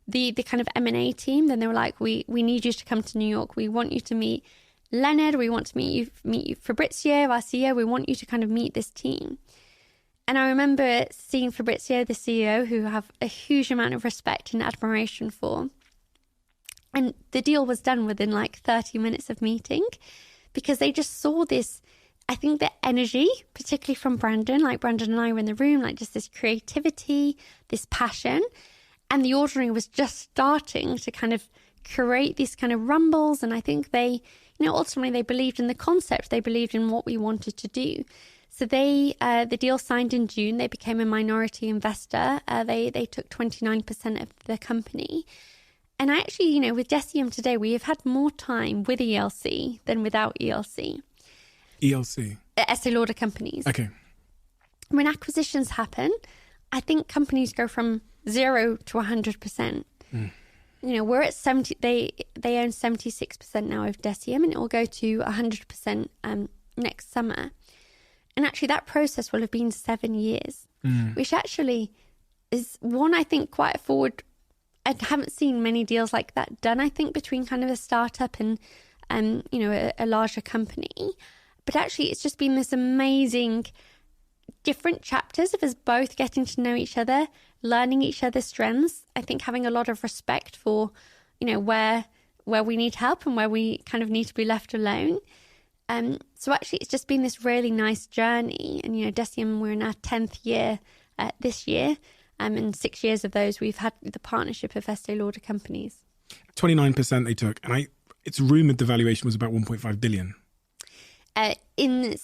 the kind of M&A team, then they were like, we need you to come to New York. We want you to meet Leonard. We want to meet you Fabrizio, our CEO. We want you to kind of meet this team. And I remember seeing Fabrizio, the CEO, who I have a huge amount of respect and admiration for. And the deal was done within like 30 minutes of meeting, because they just saw this, I think, the energy, particularly from Brandon. Like, Brandon and I were in the room, like just this creativity, this passion. And The Ordinary was just starting to kind of create these kind of rumbles. And I think they, ultimately they believed in the concept. They believed in what we wanted to do. So the deal signed in June. They became a minority investor. They took 29% of the company. And actually, with DECIEM today, we have had more time with ELC than without ELC. ELC? Estee Lauder companies. Okay. When acquisitions happen, I think companies go from 0 to 100%. We're at 70. They own 76% now of DECIEM, and it will go to 100% next summer. And actually, that process will have been 7 years, which actually is one, I think, quite forward. I haven't seen many deals like that done, I think, between kind of a startup and a larger company. But actually, it's just been this amazing different chapters of us both getting to know each other, learning each other's strengths. I think having a lot of respect for, where we need help and where we kind of need to be left alone. So actually, it's just been this really nice journey. And, DECIEM, we're in our 10th year this year. And 6 years of those, we've had the partnership of Estee Lauder companies. 29% they took. And it's rumoured the valuation was about 1.5 billion. In the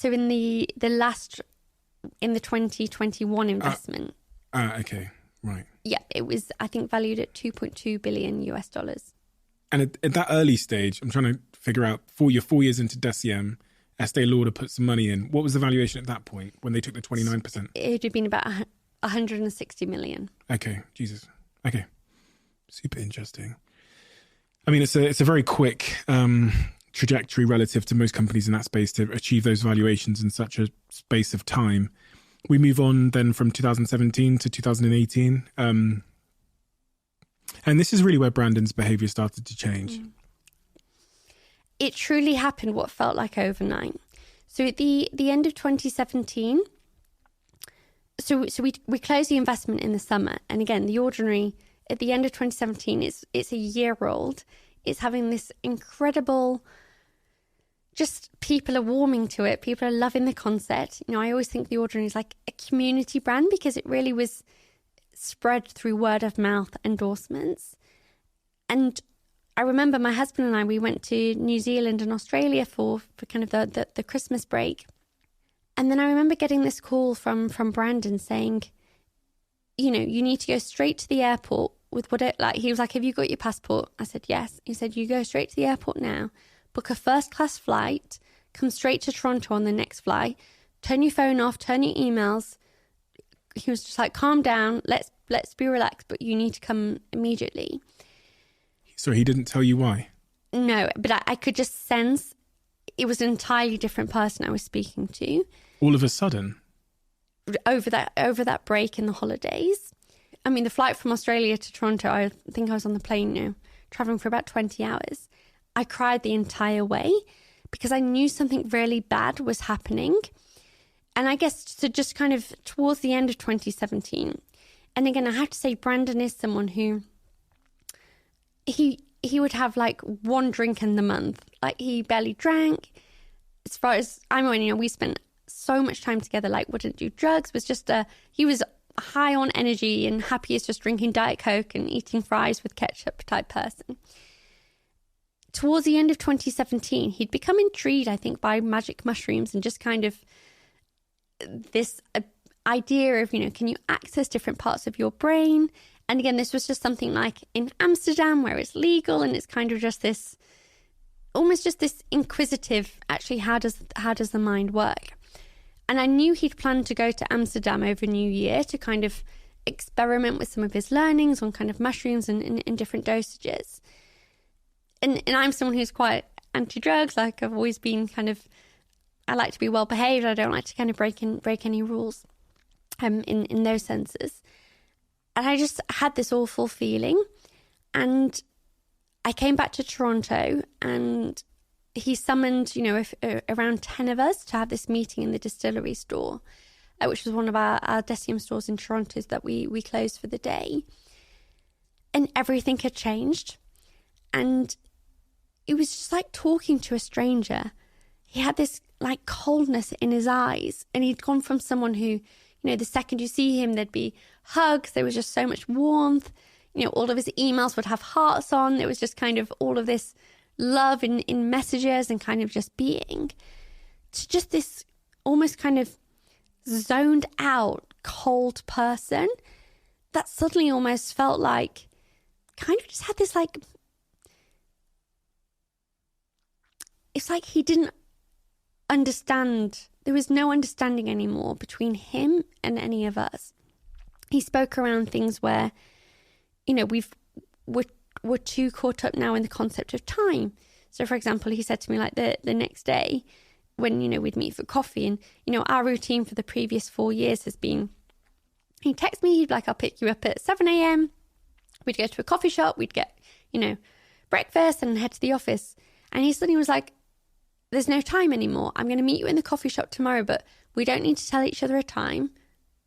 2021 investment. Okay, right. Yeah, it was, I think, valued at $2.2 billion US. And at that early stage, I'm trying to figure out, 4 years into DECIEM, Estee Lauder put some money in. What was the valuation at that point when they took the 29%? It had been about 160 million. Okay, Jesus. Okay, super interesting. I mean, it's a very quick trajectory relative to most companies in that space to achieve those valuations in such a space of time. We move on then from 2017 to 2018. And this is really where Brandon's behavior started to change. it truly happened what felt like overnight. So at the end of 2017, so we closed the investment in the summer. And again, The Ordinary, at the end of 2017, it's a year old. It's having this incredible, just people are warming to it. People are loving the concept. You know, I always think The Ordinary is like a community brand because it really was spread through word of mouth endorsements. And I remember my husband and I, we went to New Zealand and Australia for kind of the Christmas break. And then I remember getting this call from Brandon saying, you know, you need to go straight to the airport with what it like. He was like, have you got your passport? I said, yes. He said, you go straight to the airport now, book a first class flight, come straight to Toronto on the next flight, turn your phone off, turn your emails. He was just like, calm down, let's be relaxed, but you need to come immediately. So he didn't tell you why? No, but I could just sense it was an entirely different person I was speaking to. All of a sudden? Over that break in the holidays. I mean, the flight from Australia to Toronto, I think I was on the plane, you know, traveling for about 20 hours. I cried the entire way because I knew something really bad was happening. And I guess so just kind of towards the end of 2017. And again, I have to say, Brandon is someone who he would have like one drink in the month. Like he barely drank. As far as I'm aware, you know, we spent so much time together, like wouldn't do drugs, was just he was high on energy and happy as just drinking Diet Coke and eating fries with ketchup type person. Towards the end of 2017, he'd become intrigued, I think, by magic mushrooms and just kind of this idea of, you know, can you access different parts of your brain? And again, this was just something like in Amsterdam where it's legal and it's kind of just this, almost just this inquisitive, actually, how does the mind work? And I knew he'd planned to go to Amsterdam over New Year to kind of experiment with some of his learnings on kind of mushrooms and in different dosages. And I'm someone who's quite anti-drugs. Like I've always been kind of, I like to be well behaved. I don't like to kind of break any rules in those senses. And I just had this awful feeling. And I came back to Toronto and he summoned, you know, around 10 of us to have this meeting in the distillery store, which was one of our DECIEM stores in Toronto that we closed for the day. And everything had changed. And it was just like talking to a stranger. He had this like coldness in his eyes. And he'd gone from someone who, you know, the second you see him, there'd be hugs. There was just so much warmth. You know, all of his emails would have hearts on. There was just kind of all of this love in messages and kind of just being, to just this almost kind of zoned out, cold person that suddenly almost felt like kind of just had this like, it's like he didn't understand. There was no understanding anymore between him and any of us. He spoke around things where, you know, we're too caught up now in the concept of time. So, for example, he said to me like the next day when, you know, we'd meet for coffee and, you know, our routine for the previous 4 years has been, he'd text me, he'd be like, I'll pick you up at 7 a.m. We'd go to a coffee shop, we'd get, you know, breakfast and head to the office. And he suddenly was like, there's no time anymore. I'm going to meet you in the coffee shop tomorrow, but we don't need to tell each other a time.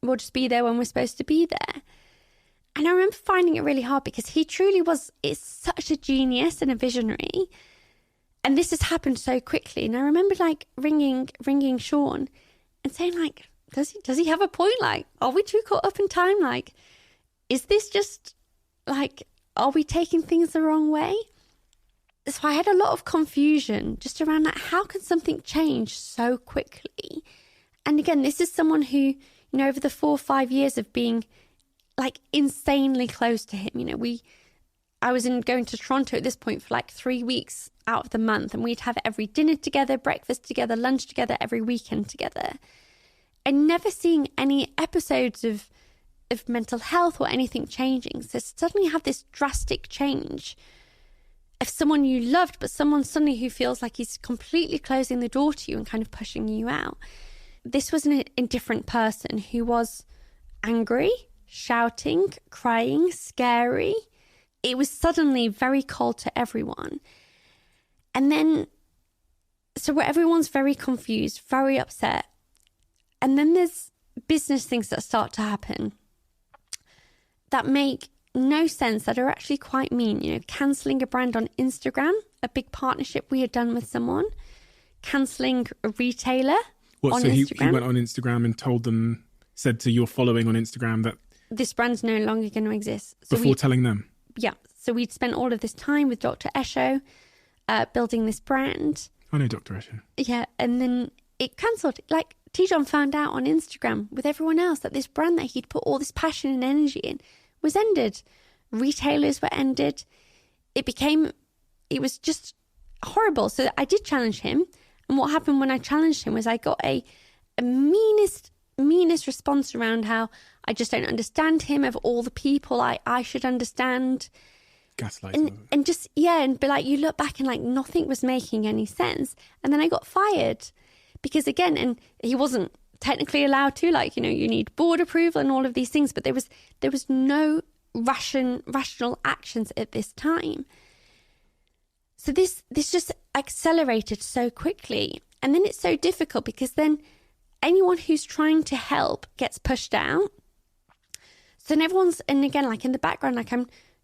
We'll just be there when we're supposed to be there. And I remember finding it really hard because he truly is such a genius and a visionary. And this has happened so quickly. And I remember like ringing Sean and saying like, does he have a point? Like, are we too caught up in time? Like, is this just like, are we taking things the wrong way? So I had a lot of confusion just around that. How can something change so quickly? And again, this is someone who, you know, over the 4 or 5 years of being like insanely close to him, you know, I was going to Toronto at this point for like 3 weeks out of the month, and we'd have every dinner together, breakfast together, lunch together, every weekend together, and never seeing any episodes of mental health or anything changing. So suddenly have this drastic change of someone you loved, but someone suddenly who feels like he's completely closing the door to you and kind of pushing you out. This was an indifferent person who was angry, shouting, crying, scary. It was suddenly very cold to everyone. And then So where everyone's very confused, very upset. And then there's business things that start to happen that make no sense, that are actually quite mean. You know, cancelling a brand on Instagram, a big partnership we had done with someone, cancelling a retailer on Instagram. He went on Instagram and said to your following on Instagram that this brand's no longer going to exist. So before telling them? Yeah. So we'd spent all of this time with Dr. Esho building this brand. I know Dr. Esho. Yeah. And then it cancelled. Like, Tijon found out on Instagram with everyone else that this brand that he'd put all this passion and energy in was ended. Retailers were ended. It was just horrible. So I did challenge him. And what happened when I challenged him was I got a meanest response around how I just don't understand him, of all the people I should understand. Gaslighting. And just, yeah, and be like, you look back and like nothing was making any sense. And then I got fired because, again, and he wasn't technically allowed to, like, you know, you need board approval and all of these things, but there was no rational actions at this time. So this just accelerated so quickly. And then it's so difficult because then anyone who's trying to help gets pushed out. So then everyone's, and again, like in the background, like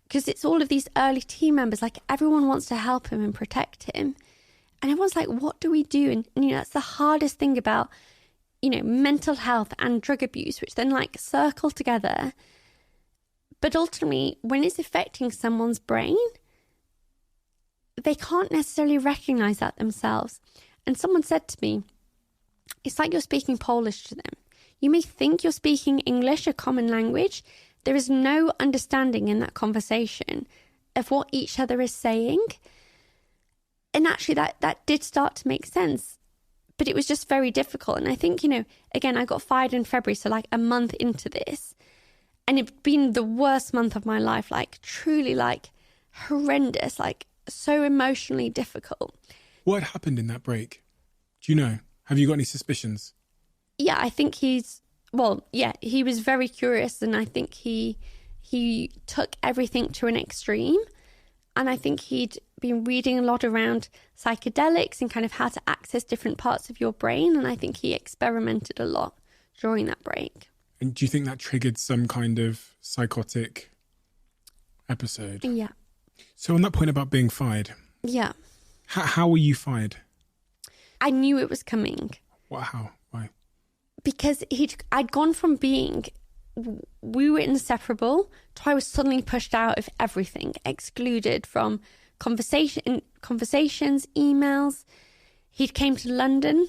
because it's all of these early team members, like everyone wants to help him and protect him. And everyone's like, what do we do? And you know, that's the hardest thing about, you know, mental health and drug abuse, which then like circle together. But ultimately, when it's affecting someone's brain, they can't necessarily recognize that themselves. And someone said to me, it's like you're speaking Polish to them. You may think you're speaking English, a common language. There is no understanding in that conversation of what each other is saying. And actually that did start to make sense. But it was just very difficult. And I think, you know, again, I got fired in February, so like a month into this. And it'd been the worst month of my life, like truly like horrendous, like so emotionally difficult. What happened in that break? Do you know? Have you got any suspicions? Yeah, I think he was very curious, and I think he took everything to an extreme. And I think he'd been reading a lot around psychedelics and kind of how to access different parts of your brain. And I think he experimented a lot during that break. And do you think that triggered some kind of psychotic episode? Yeah. So on that point about being fired. Yeah. How were you fired? I knew it was coming. What? How? Why? Because I'd gone from being, we were inseparable, to I was suddenly pushed out of everything, excluded from conversations, emails. He came to London.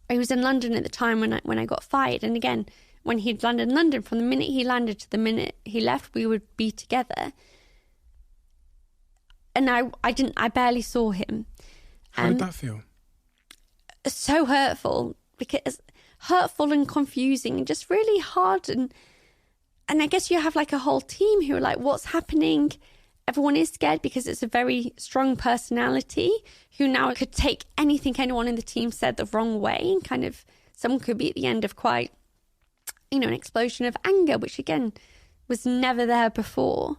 He was in London at the time when I got fired. And again, when he'd landed in London, from the minute he landed to the minute he left, we would be together. And I barely saw him. How did that feel? So hurtful, because hurtful and confusing and just really hard. And I guess you have like a whole team who are like, what's happening? Everyone is scared because it's a very strong personality who now could take anything anyone in the team said the wrong way. And kind of, someone could be at the end of quite, you know, an explosion of anger, which again was never there before.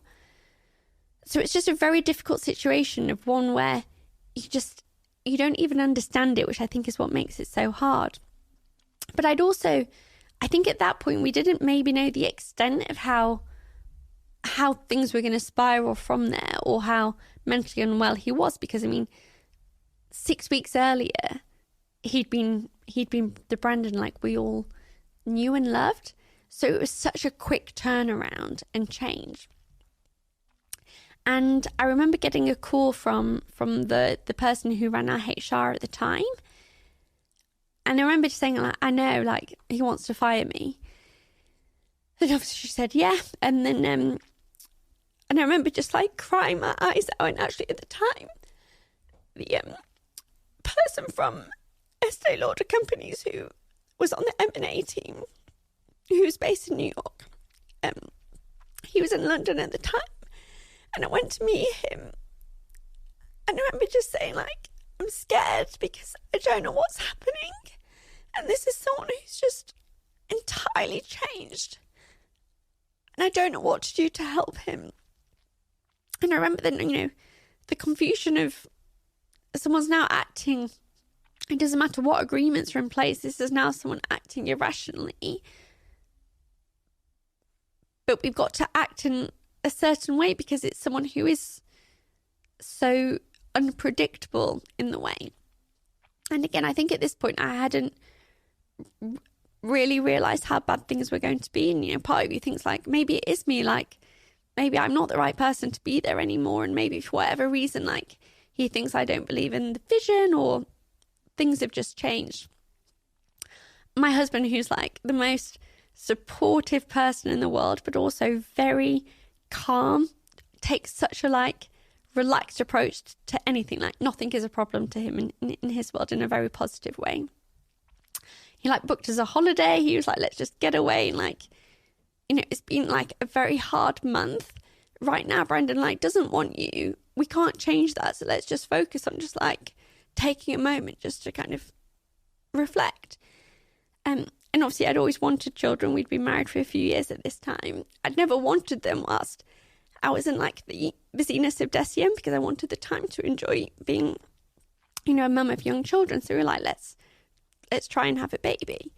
So it's just a very difficult situation of one where you don't even understand it, which I think is what makes it so hard. But I think at that point we didn't maybe know the extent of how things were going to spiral from there, or how mentally unwell he was. Because I mean, 6 weeks earlier, he'd been the Brandon like we all knew and loved. So it was such a quick turnaround and change. And I remember getting a call from the person who ran our HR at the time. And I remember just saying, like, I know, like, he wants to fire me. And obviously she said, yeah. And then, and I remember just like crying my eyes out. And actually at the time, the person from Estee Lauder Companies who was on the M&A team, who was based in New York, he was in London at the time. And I went to meet him. And I remember just saying, like, I'm scared because I don't know what's happening. And this is someone who's just entirely changed. And I don't know what to do to help him. And I remember then, you know, the confusion of someone's now acting It doesn't matter what agreements are in place. This is now someone acting irrationally. But we've got to act in a certain way because it's someone who is so unpredictable in the way. And again, I think at this point I hadn't really realised how bad things were going to be. And, you know, part of you thinks like, maybe it is me, like, maybe I'm not the right person to be there anymore. And maybe for whatever reason, like, he thinks I don't believe in the vision or things have just changed. My husband, who's like the most supportive person in the world, but also very calm, takes such a like relaxed approach to anything. Like nothing is a problem to him in his world in a very positive way. He like booked us a holiday. He was like, let's just get away. And like, you know, it's been like a very hard month. Right now, Brendan like doesn't want you. We can't change that. So let's just focus on just like taking a moment just to kind of reflect. And obviously I'd always wanted children. We'd been married for a few years at this time. I'd never wanted them whilst I was in like the busyness of DECIEM because I wanted the time to enjoy being, you know, a mum of young children. So we were like, let's try and have a baby.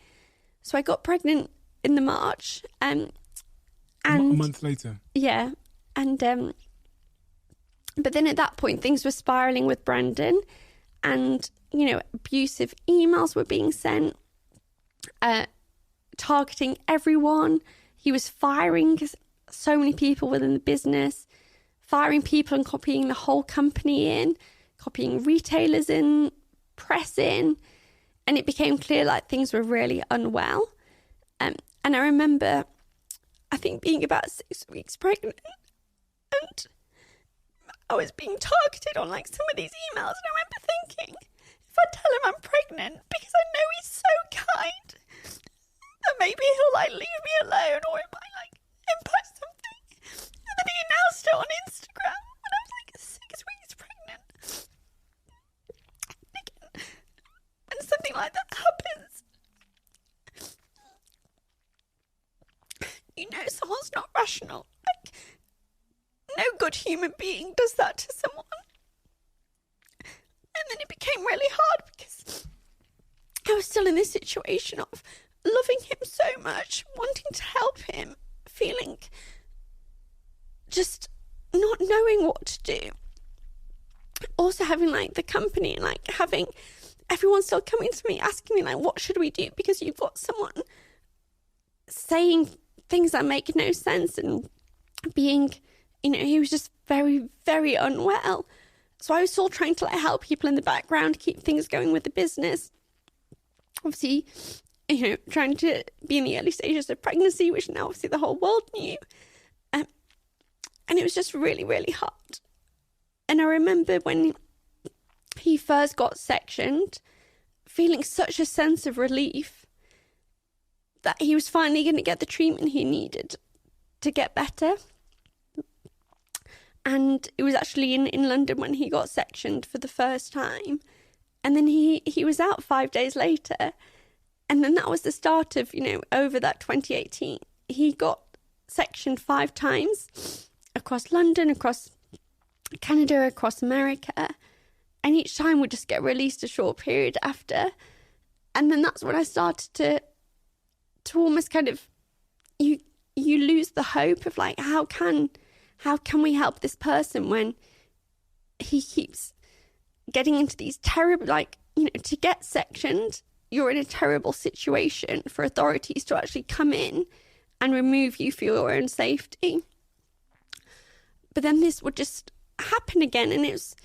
So I got pregnant in the March. And a month later. Yeah. And but then at that point things were spiraling with Brendan, and you know, abusive emails were being sent, targeting everyone. He was firing so many people within the business, firing people and copying the whole company in, copying retailers in, press in, and it became clear like things were really unwell. And I remember, I think being about 6 weeks pregnant, and I was being targeted on like some of these emails, and I remember thinking, if I tell him I'm pregnant, because I know he's so kind, that maybe he'll like leave me alone, or it might like impact something. And then he announced it on Instagram when I was like 6 weeks pregnant. Again, when something like that happens, you know someone's not rational. Like, no good human being does that to someone. And then it became really hard because I was still in this situation of loving him so much, wanting to help him, feeling just not knowing what to do. Also having like the company and like having everyone still coming to me asking me like, what should we do? Because you've got someone saying things that make no sense and being, you know, he was just very, very unwell. So I was still trying to like help people in the background, keep things going with the business. Obviously, you know, trying to be in the early stages of pregnancy, which now obviously the whole world knew. And it was just really, really hard. And I remember when he first got sectioned, feeling such a sense of relief that he was finally going to get the treatment he needed to get better. And it was actually in London when he got sectioned for the first time. And then he was out 5 days later. And then that was the start of, you know, over that 2018. He got sectioned 5 times across London, across Canada, across America. And each time would just get released a short period after. And then that's when I started to almost kind of, you lose the hope of like, how can we help this person when he keeps getting into these terrible, like, you know, to get sectioned, you're in a terrible situation for authorities to actually come in and remove you for your own safety. But then this would just happen again, and it's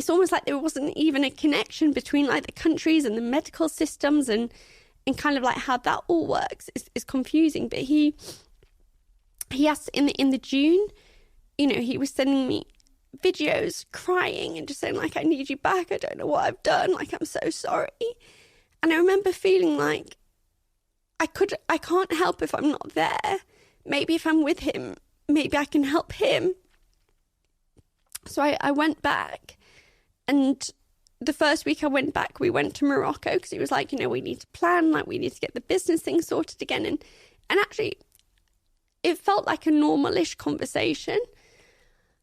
almost like there wasn't even a connection between like the countries and the medical systems and kind of like how that all works is confusing. But he asked in the June, you know, he was sending me videos crying and just saying like, I need you back. I don't know what I've done. Like, I'm so sorry. And I remember feeling like I can't help if I'm not there. Maybe if I'm with him, maybe I can help him. So I went back, and the first week I went back, we went to Morocco because he was like, you know, we need to plan, like we need to get the business thing sorted again. And actually it felt like a normal-ish conversation.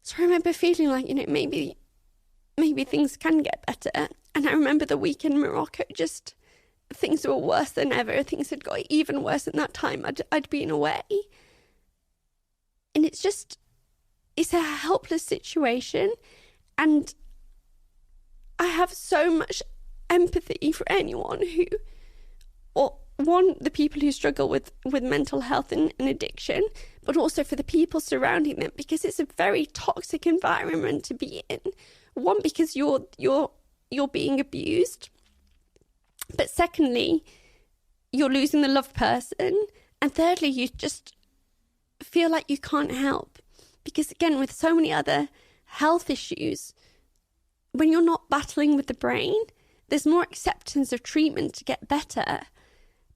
So I remember feeling like, you know, maybe things can get better. And I remember the week in Morocco, just things were worse than ever. Things had got even worse in that time I'd been away. And it's a helpless situation. And I have so much empathy for anyone who, or one, the people who struggle with mental health and addiction, but also for the people surrounding them, because it's a very toxic environment to be in. One, because you're being abused, but secondly, you're losing the loved person, and thirdly, you just feel like you can't help, because again, with so many other health issues, when you're not battling with the brain, there's more acceptance of treatment to get better,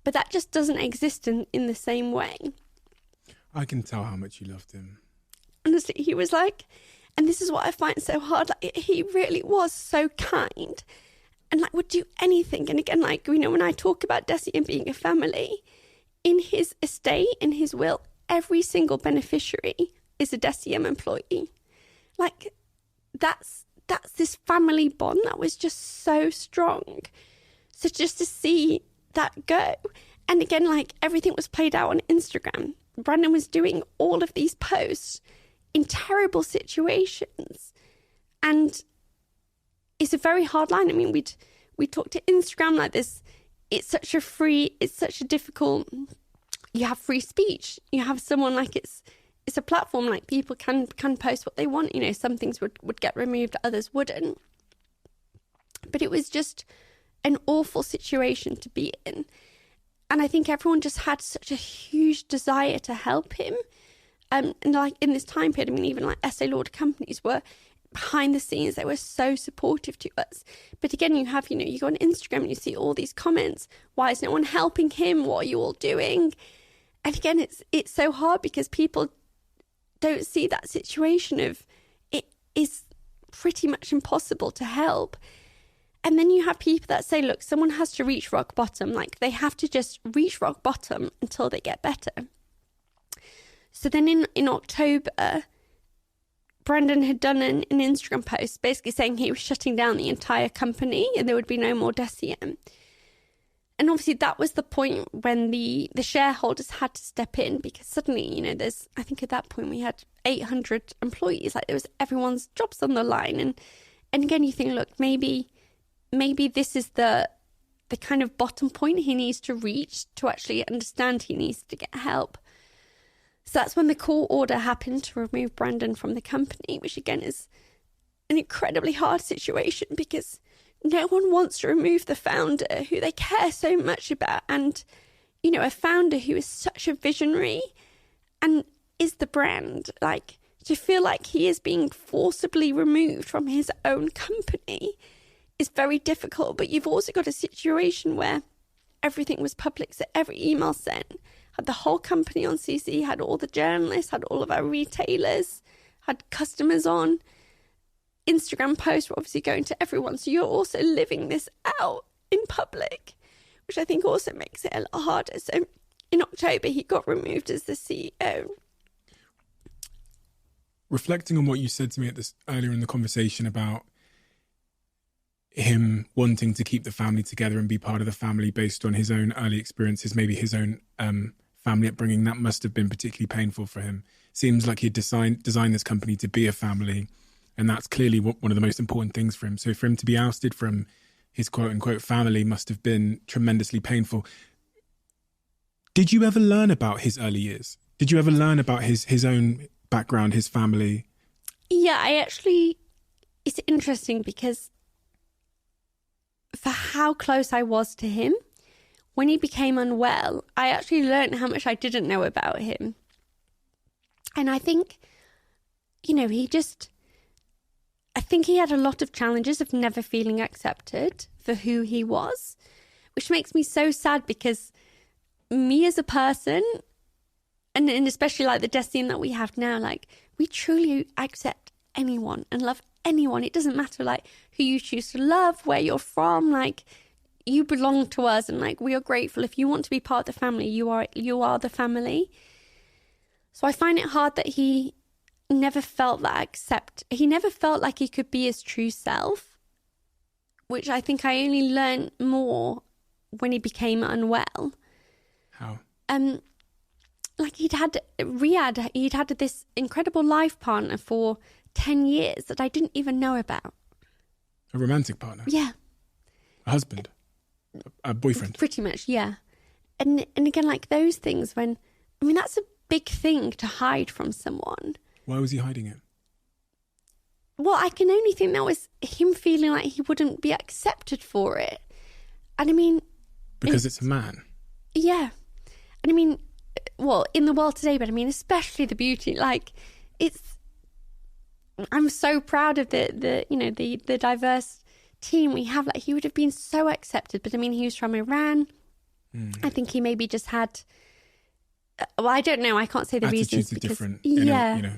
but that just doesn't exist in the same way. I can tell how much you loved him. Honestly, he was like, and this is what I find so hard, like, he really was so kind and like would do anything. And again, like, you know, when I talk about DECIEM being a family, in his estate, in his will, every single beneficiary is a DECIEM employee. Like, that's this family bond that was just so strong. So just to see that go, and again, like, everything was played out on Instagram. Brandon was doing all of these posts in terrible situations, and it's a very hard line. I mean, we talk to Instagram like this. It's such a difficult. You have free speech. You have someone, like, it's a platform, like, people can post what they want. You know, some things would get removed, others wouldn't. But it was just an awful situation to be in. And I think everyone just had such a huge desire to help him. And like in this time period, I mean, even like Estee Lauder companies were behind the scenes. They were so supportive to us. But again, you have, you know, you go on Instagram and you see all these comments. Why is no one helping him? What are you all doing? And again, it's so hard because people don't see that situation of it is pretty much impossible to help. And then you have people that say, look, someone has to reach rock bottom. Like, they have to just reach rock bottom until they get better. So then in October, Brandon had done an Instagram post basically saying he was shutting down the entire company and there would be no more DECIEM. And obviously that was the point when the shareholders had to step in, because suddenly, you know, I think at that point we had 800 employees. Like, there was everyone's jobs on the line. And again, you think, look, maybe this is the kind of bottom point he needs to reach to actually understand he needs to get help. So that's when the court order happened to remove Brandon from the company, which again is an incredibly hard situation because no one wants to remove the founder who they care so much about. And, you know, a founder who is such a visionary and is the brand, like, to feel like he is being forcibly removed from his own company is very difficult. But you've also got a situation where everything was public, so every email sent had the whole company on CC, had all the journalists, had all of our retailers, had customers on. Instagram posts were obviously going to everyone. So you're also living this out in public, which I think also makes it a lot harder. So in October, he got removed as the CEO. Reflecting on what you said to me earlier in the conversation about him wanting to keep the family together and be part of the family based on his own early experiences, maybe his own family upbringing, that must have been particularly painful for him. Seems like he designed this company to be a family, and that's clearly one of the most important things for him. So for him to be ousted from his quote-unquote family must have been tremendously painful. Did you ever learn about his early years? Did you ever learn about his own background, his family? Yeah, it's interesting because for how close I was to him, when he became unwell, I actually learned how much I didn't know about him. And I think, you know, I think he had a lot of challenges of never feeling accepted for who he was, which makes me so sad because me as a person, and especially like the DECIEM that we have now, like, we truly accept anyone and love anyone. It doesn't matter like who you choose to love, where you're from, like, you belong to us, and like, we are grateful. If you want to be part of the family, you are the family. So I find it hard that he never felt that he never felt like he could be his true self which I think I only learned more when he became unwell. How? Like he'd had this incredible life partner for 10 years that I didn't even know about. A romantic partner? Yeah. A husband? A boyfriend? Pretty much, yeah. And again, like those things when, I mean, that's a big thing to hide from someone. Why was he hiding it? Well, I can only think that was him feeling like he wouldn't be accepted for it. And I mean... Because it's a man. Yeah. And I mean, well, in the world today, but I mean, especially the beauty, like, it's... I'm so proud of the diverse team we have. Like, he would have been so accepted. But I mean, he was from Iran. I think he maybe just had... Well, I don't know. I can't say the reasons. Attitudes are different. Yeah.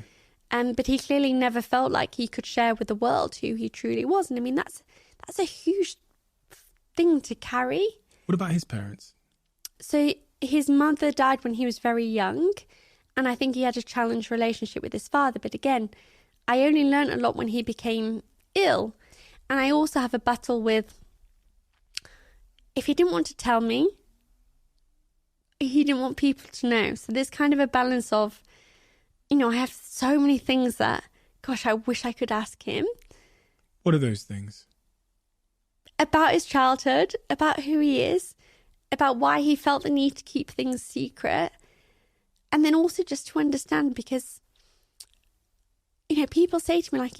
But he clearly never felt like he could share with the world who he truly was. And I mean, that's a huge thing to carry. What about his parents? So his mother died when he was very young. And I think he had a challenged relationship with his father. But again, I only learned a lot when he became ill. And I also have a battle with, if he didn't want to tell me, he didn't want people to know. So there's kind of a balance of, you know, I have so many things that, gosh, I wish I could ask him. What are those things? About his childhood, about who he is, about why he felt the need to keep things secret. And then also just to understand, because, you know, people say to me,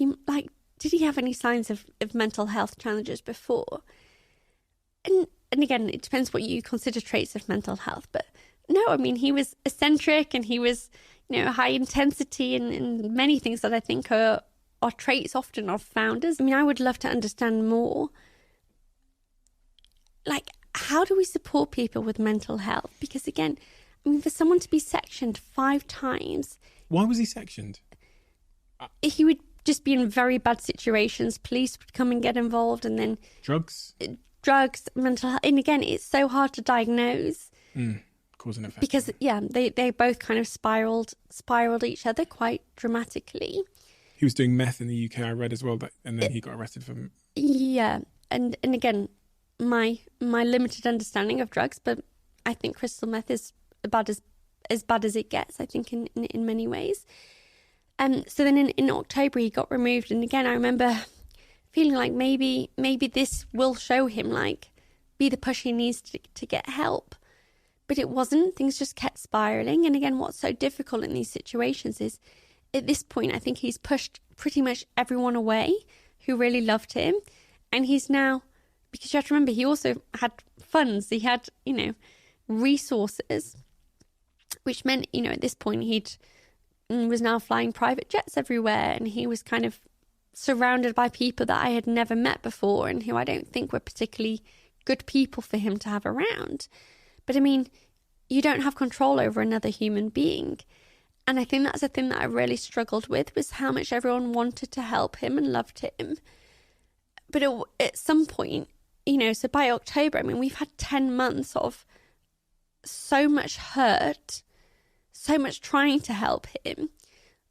did he have any signs of mental health challenges before? And again, it depends what you consider traits of mental health. But no, I mean, he was eccentric and he was, you know, high intensity and many things that I think are traits often of founders. I mean, I would love to understand more. Like, how do we support people with mental health? Because again, I mean, for someone to be sectioned 5 times... Why was he sectioned? He would just be in very bad situations. Police would come and get involved, and then... Drugs, mental health. And again, it's so hard to diagnose. Cause and effect. Because, yeah, they both kind of spiraled each other quite dramatically. He was doing meth in the UK, I read as well, and then he got arrested for... Yeah, and again, my limited understanding of drugs, but I think crystal meth is about as bad as it gets, I think, in many ways. So then in October, he got removed. And again, I remember feeling like maybe this will show him, like, be the push he needs to get help. But it wasn't. Things just kept spiraling. And again, what's so difficult in these situations is, at this point, I think he's pushed pretty much everyone away who really loved him. And he's now, because you have to remember, he also had funds. He had, you know, resources, which meant, you know, at this point, was now flying private jets everywhere. And he was kind of surrounded by people that I had never met before and who I don't think were particularly good people for him to have around. But I mean, you don't have control over another human being. And I think that's the thing that I really struggled with, was how much everyone wanted to help him and loved him. But at some point, you know, so by October, I mean, we've had 10 months of so much hurt, so much trying to help him,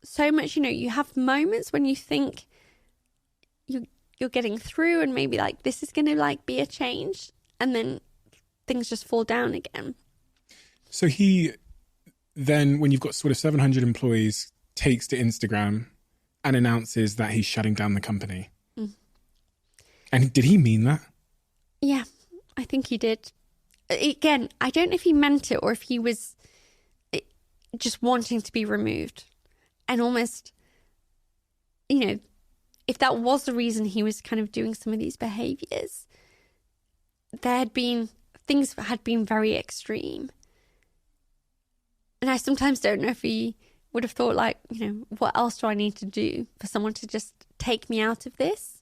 so much, you know, you have moments when you think you're getting through and maybe like this is going to like be a change, and then things just fall down again. So he then, when you've got sort of 700 employees, takes to Instagram and announces that he's shutting down the company. And did he mean that? Yeah, I think he did. Again, I don't know if he meant it or if he was just wanting to be removed. And almost, you know, if that was the reason he was kind of doing some of these behaviours, things had been very extreme. And I sometimes don't know if he would have thought, like, you know, what else do I need to do for someone to just take me out of this?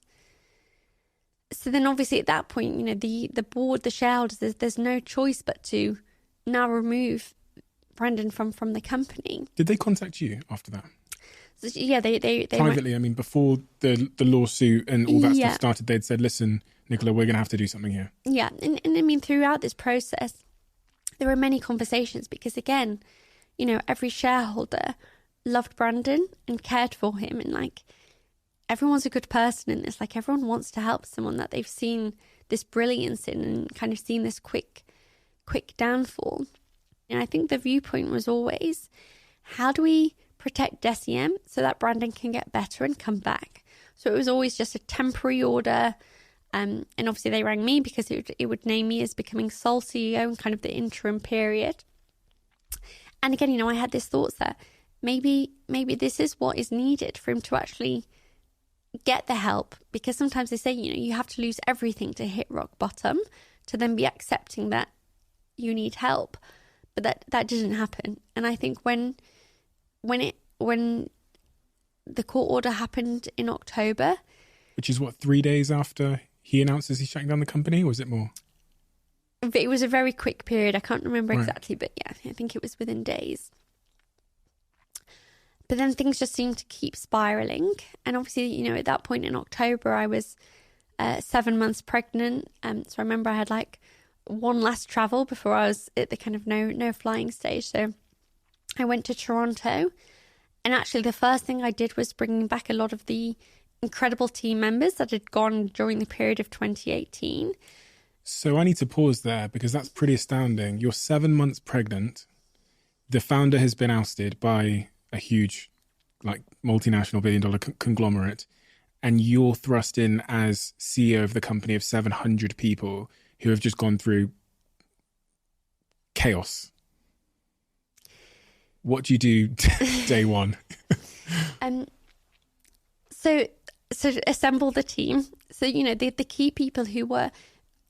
So then obviously at that point, you know, the board, the shareholders, there's no choice but to now remove Brendan from the company. Did they contact you after that? So, yeah, they privately. I mean, before the lawsuit and all that stuff started, they'd said, "Listen, Nicola, we're going to have to do something here." Yeah, and I mean, throughout this process, there were many conversations because, again, you know, every shareholder loved Brandon and cared for him, and like everyone's a good person in this. Like, everyone wants to help someone that they've seen this brilliance in and kind of seen this quick downfall. And I think the viewpoint was always, how do we protect DECIEM so that Brandon can get better and come back? So it was always just a temporary order. And obviously they rang me because it would name me as becoming sole CEO in kind of the interim period. And again, I had this thoughts that maybe this is what is needed for him to actually get the help. Because sometimes they say, you have to lose everything to hit rock bottom to then be accepting that you need help. But that didn't happen. And I think when the court order happened in October, which is 3 days after he announces he's shutting down the company, or was it more? It was a very quick period. I can't remember exactly, but yeah, I think it was within days. But then things just seemed to keep spiraling. And obviously, at that point in October, I was 7 months pregnant. So I remember I had like one last travel before I was at the kind of no flying stage. So I went to Toronto. And actually, the first thing I did was bringing back a lot of the incredible team members that had gone during the period of 2018. So I need to pause there because that's pretty astounding. You're 7 months pregnant. The founder has been ousted by a huge, multinational billion-dollar conglomerate. And you're thrust in as CEO of the company of 700 people who have just gone through chaos. What do you do day one? So assemble the team. So, the key people who were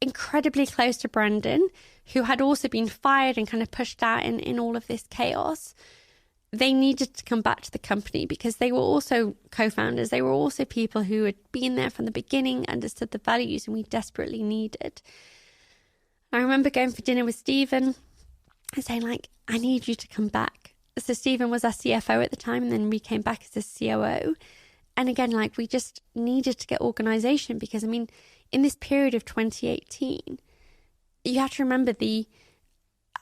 incredibly close to Brandon, who had also been fired and kind of pushed out in all of this chaos, they needed to come back to the company because they were also co-founders. They were also people who had been there from the beginning, understood the values, and we desperately needed. I remember going for dinner with Steven and saying, I need you to come back. So Steven was our CFO at the time, and then we came back as a COO. And again, we just needed to get organisation because, in this period of 2018, you have to remember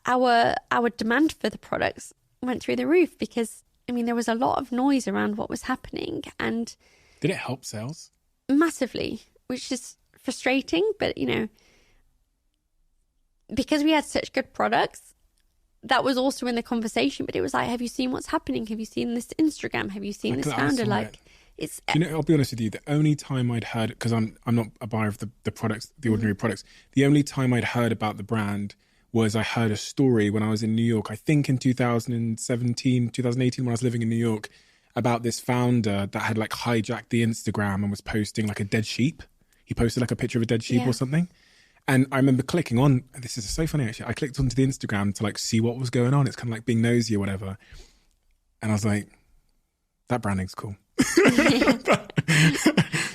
our demand for the products went through the roof because, there was a lot of noise around what was happening. And did it help sales? Massively, which is frustrating. But, because we had such good products, that was also in the conversation. But it was have you seen what's happening? Have you seen this Instagram? Have you seen this founder? I'll be honest with you. The only time I'd heard, because I'm not a buyer of the products, the ordinary products. The only time I'd heard about the brand was I heard a story when I was in New York. I think in 2017, 2018, when I was living in New York, about this founder that had hijacked the Instagram and was posting a dead sheep. He posted a picture of a dead sheep or something. And I remember clicking on. This is so funny actually. I clicked onto the Instagram to see what was going on. It's kind of being nosy or whatever. And I was like, that branding's cool.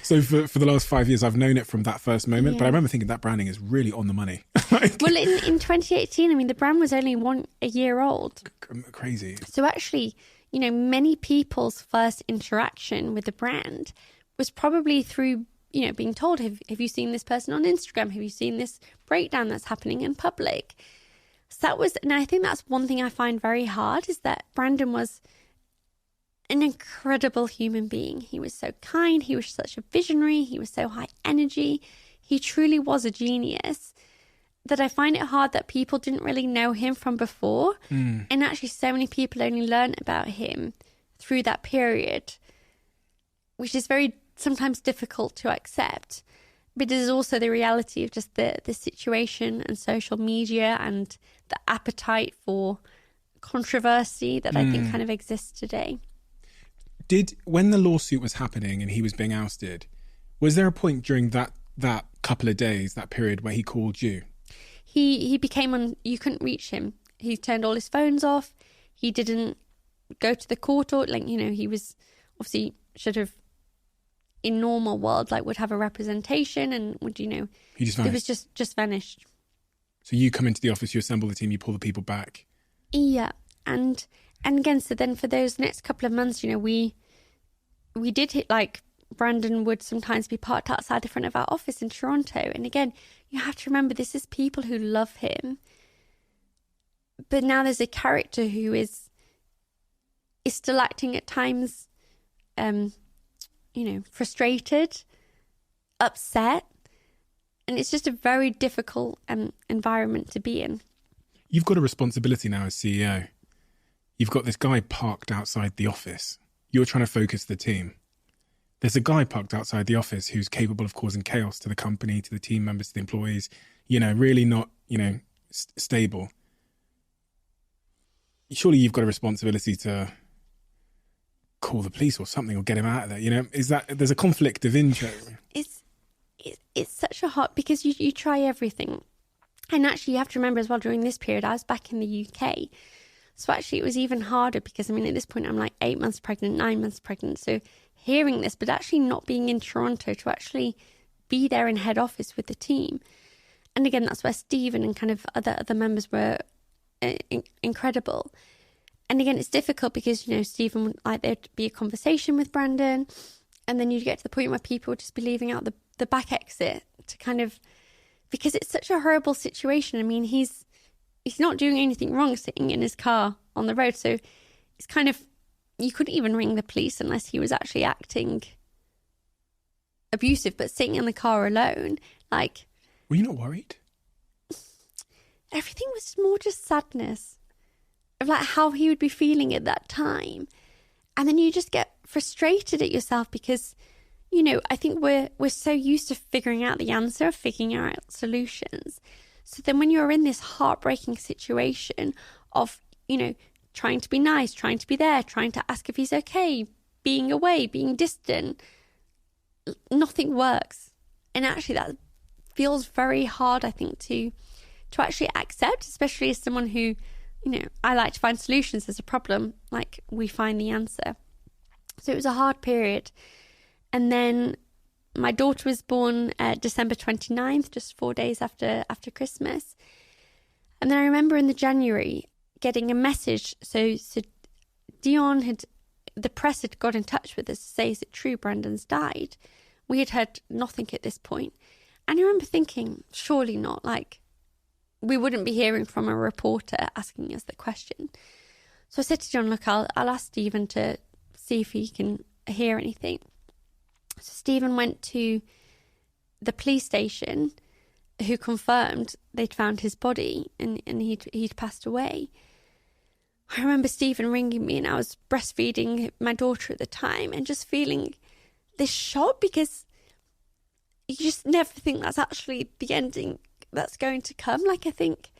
So for the last 5 years, I've known it from that first moment. But I remember thinking that branding is really on the money. Well, in 2018, the brand was only a year old. Crazy. So actually, many people's first interaction with the brand was probably through, being told, have you seen this person on Instagram? Have you seen this breakdown that's happening in public? So and I think that's one thing I find very hard is that Brandon was an incredible human being. He was so kind. He was such a visionary. He was so high energy. He truly was a genius that I find it hard that people didn't really know him from before. And actually so many people only learned about him through that period, which is very sometimes difficult to accept. But it is also the reality of just the situation and social media and the appetite for controversy that I think kind of exists today. When the lawsuit was happening and he was being ousted, was there a point during that couple of days, that period, where he called you? He became you couldn't reach him. He turned all his phones off. He didn't go to the court or he was obviously should have in normal world would have a representation and would he just vanished. It was just vanished. So you come into the office, you assemble the team, you pull the people back. Yeah, and again, so then for those next couple of months, we did hit Brandon would sometimes be parked outside the front of our office in Toronto. And again, you have to remember this is people who love him. But now there's a character who is still acting at times frustrated, upset. And it's just a very difficult environment to be in. You've got a responsibility now as CEO. You've got this guy parked outside the office. You're trying to focus the team. There's a guy parked outside the office who's capable of causing chaos to the company, to the team members, to the employees, really not, stable. Surely you've got a responsibility to call the police or something, or get him out of there. There's a conflict of interest. It's such a hard, because you try everything. And actually you have to remember as well, during this period, I was back in the UK. So actually it was even harder because, at this point I'm like 8 months pregnant, 9 months pregnant. So hearing this, but actually not being in Toronto to actually be there in head office with the team. And again, that's where Steven and kind of other members were incredible. And again, it's difficult because, Steven would like there'd be a conversation with Brandon, and then you'd get to the point where people would just be leaving out the back exit to kind of, because it's such a horrible situation. He's not doing anything wrong sitting in his car on the road. So it's kind of, you couldn't even ring the police unless he was actually acting abusive, but sitting in the car alone, like... Were you not worried? Everything was more just sadness of like how he would be feeling at that time. And then you just get frustrated at yourself because, I think we're so used to figuring out the answer, figuring out solutions. So then when you're in this heartbreaking situation of, trying to be nice, trying to be there, trying to ask if he's okay, being away, being distant, nothing works. And actually that feels very hard, I think, to actually accept, especially as someone who, I like to find solutions. There's a problem, like we find the answer. So it was a hard period. And then my daughter was born December 29th, just 4 days after Christmas. And then I remember in the January getting a message. So Dion the press had got in touch with us to say, is it true Brandon's died? We had heard nothing at this point. And I remember thinking, surely not, like we wouldn't be hearing from a reporter asking us the question. So I said to John, look, I'll ask Steven to see if he can hear anything. So Steven went to the police station, who confirmed they'd found his body and he'd passed away. I remember Steven ringing me, and I was breastfeeding my daughter at the time, and just feeling this shock, because you just never think that's actually the ending that's going to come. Like, I think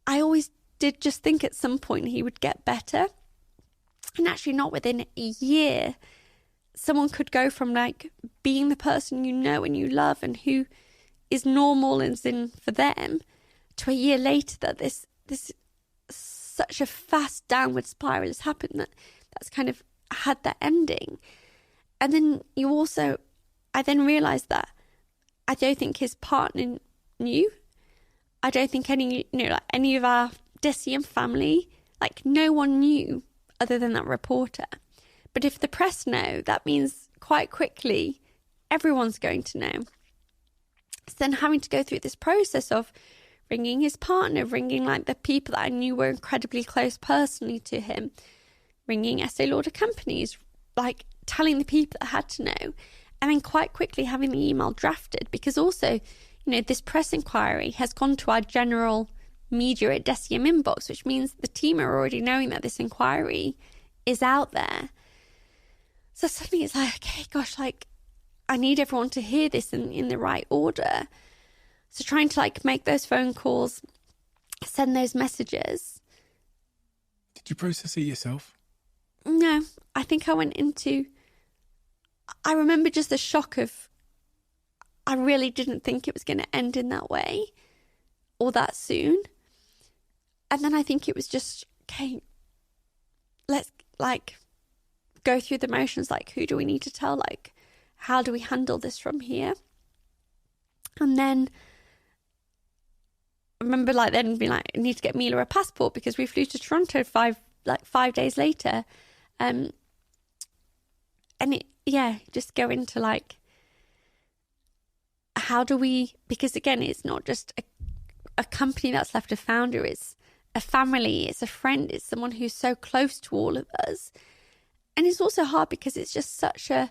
I always did just think at some point he would get better. And actually not within a year, someone could go from like being the person you know and you love and who is normal and is in for them, to a year later that this such a fast downward spiral has happened that's kind of had that ending. And then I then realised that I don't think his partner knew. I don't think any of our DECIEM family, like no one knew other than that reporter. But if the press know, that means quite quickly everyone's going to know. So then having to go through this process of ringing his partner, ringing like the people that I knew were incredibly close personally to him, ringing Estee Lauder companies, like telling the people that had to know, and then quite quickly having the email drafted, because also, this press inquiry has gone to our general media at DECIEM inbox, which means the team are already knowing that this inquiry is out there. So suddenly it's like, okay, gosh, like I need everyone to hear this in the right order. So trying to like make those phone calls, send those messages. Did you process it yourself? No, I think I remember just the shock of, I really didn't think it was going to end in that way or that soon. And then I think it was just, okay, let's like go through the motions. Like, who do we need to tell? Like, how do we handle this from here? And then I remember then being like, I need to get Mila a passport, because we flew to Toronto 5 days later. And just go into like, how do we, because again, it's not just a company that's left a founder, it's a family, it's a friend, it's someone who's so close to all of us. And it's also hard because it's just such a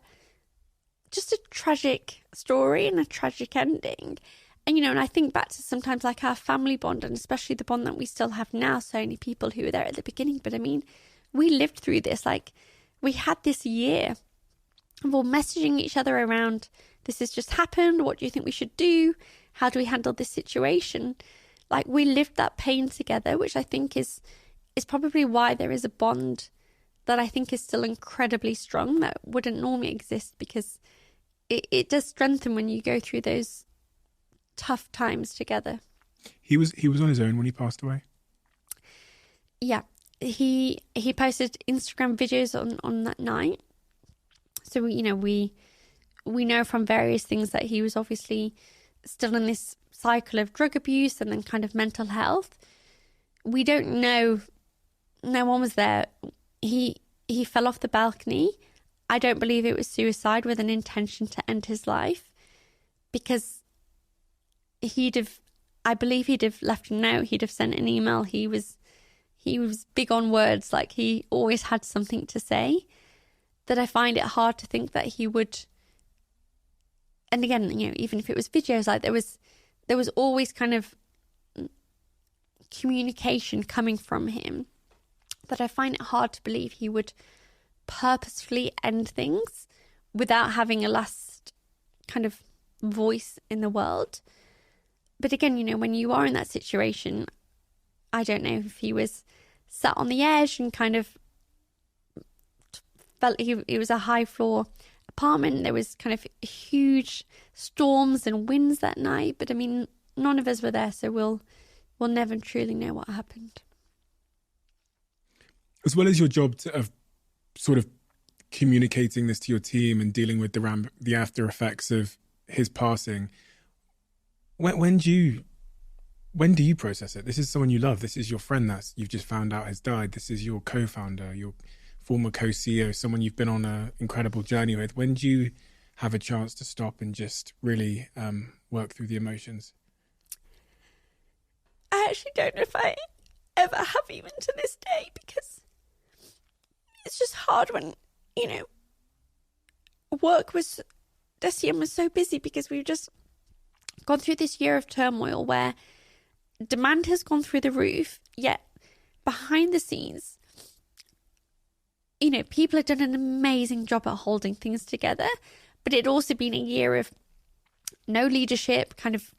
just a tragic story and a tragic ending. And, and I think back to sometimes like our family bond, and especially the bond that we still have now, so many people who were there at the beginning. But I mean, we lived through this, like we had this year of all messaging each other around, this has just happened, what do you think we should do? How do we handle this situation? Like we lived that pain together, which I think is probably why there is a bond that I think is still incredibly strong that wouldn't normally exist, because it does strengthen when you go through those tough times together. He was on his own when he passed away? Yeah. He posted Instagram videos on that night. So, we know from various things that he was obviously still in this cycle of drug abuse and then kind of mental health. We don't know. No one was there. He fell off the balcony. I don't believe it was suicide with an intention to end his life, because I believe he'd have left a note, he'd have sent an email. He was big on words, like he always had something to say, that I find it hard to think that he would. And again, even if it was videos, like there was always kind of communication coming from him, that I find it hard to believe he would purposefully end things without having a last kind of voice in the world. But again, when you are in that situation, I don't know if he was sat on the edge and kind of felt it was a high floor apartment. There was kind of huge storms and winds that night. But I mean, none of us were there, so we'll never truly know what happened. As well as your job of sort of communicating this to your team and dealing with the after effects of his passing, when do you process it? This is someone you love. This is your friend that you've just found out has died. This is your co-founder, your former co-CEO, someone you've been on an incredible journey with. When do you have a chance to stop and just really work through the emotions? I actually don't know if I ever have, even to this day, because it's just hard when, DECIEM was so busy, because we've just gone through this year of turmoil where demand has gone through the roof, yet behind the scenes, people have done an amazing job at holding things together, but it'd also been a year of no leadership, kind of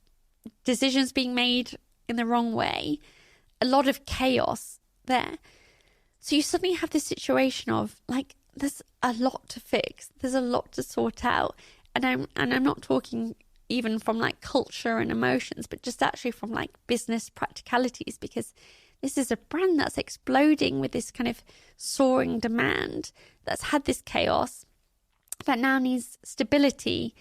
decisions being made in the wrong way, a lot of chaos there. So you suddenly have this situation of like, there's a lot to fix, there's a lot to sort out, and I'm not talking even from like culture and emotions, but just actually from like business practicalities, because this is a brand that's exploding with this kind of soaring demand, that's had this chaos, that now needs stability.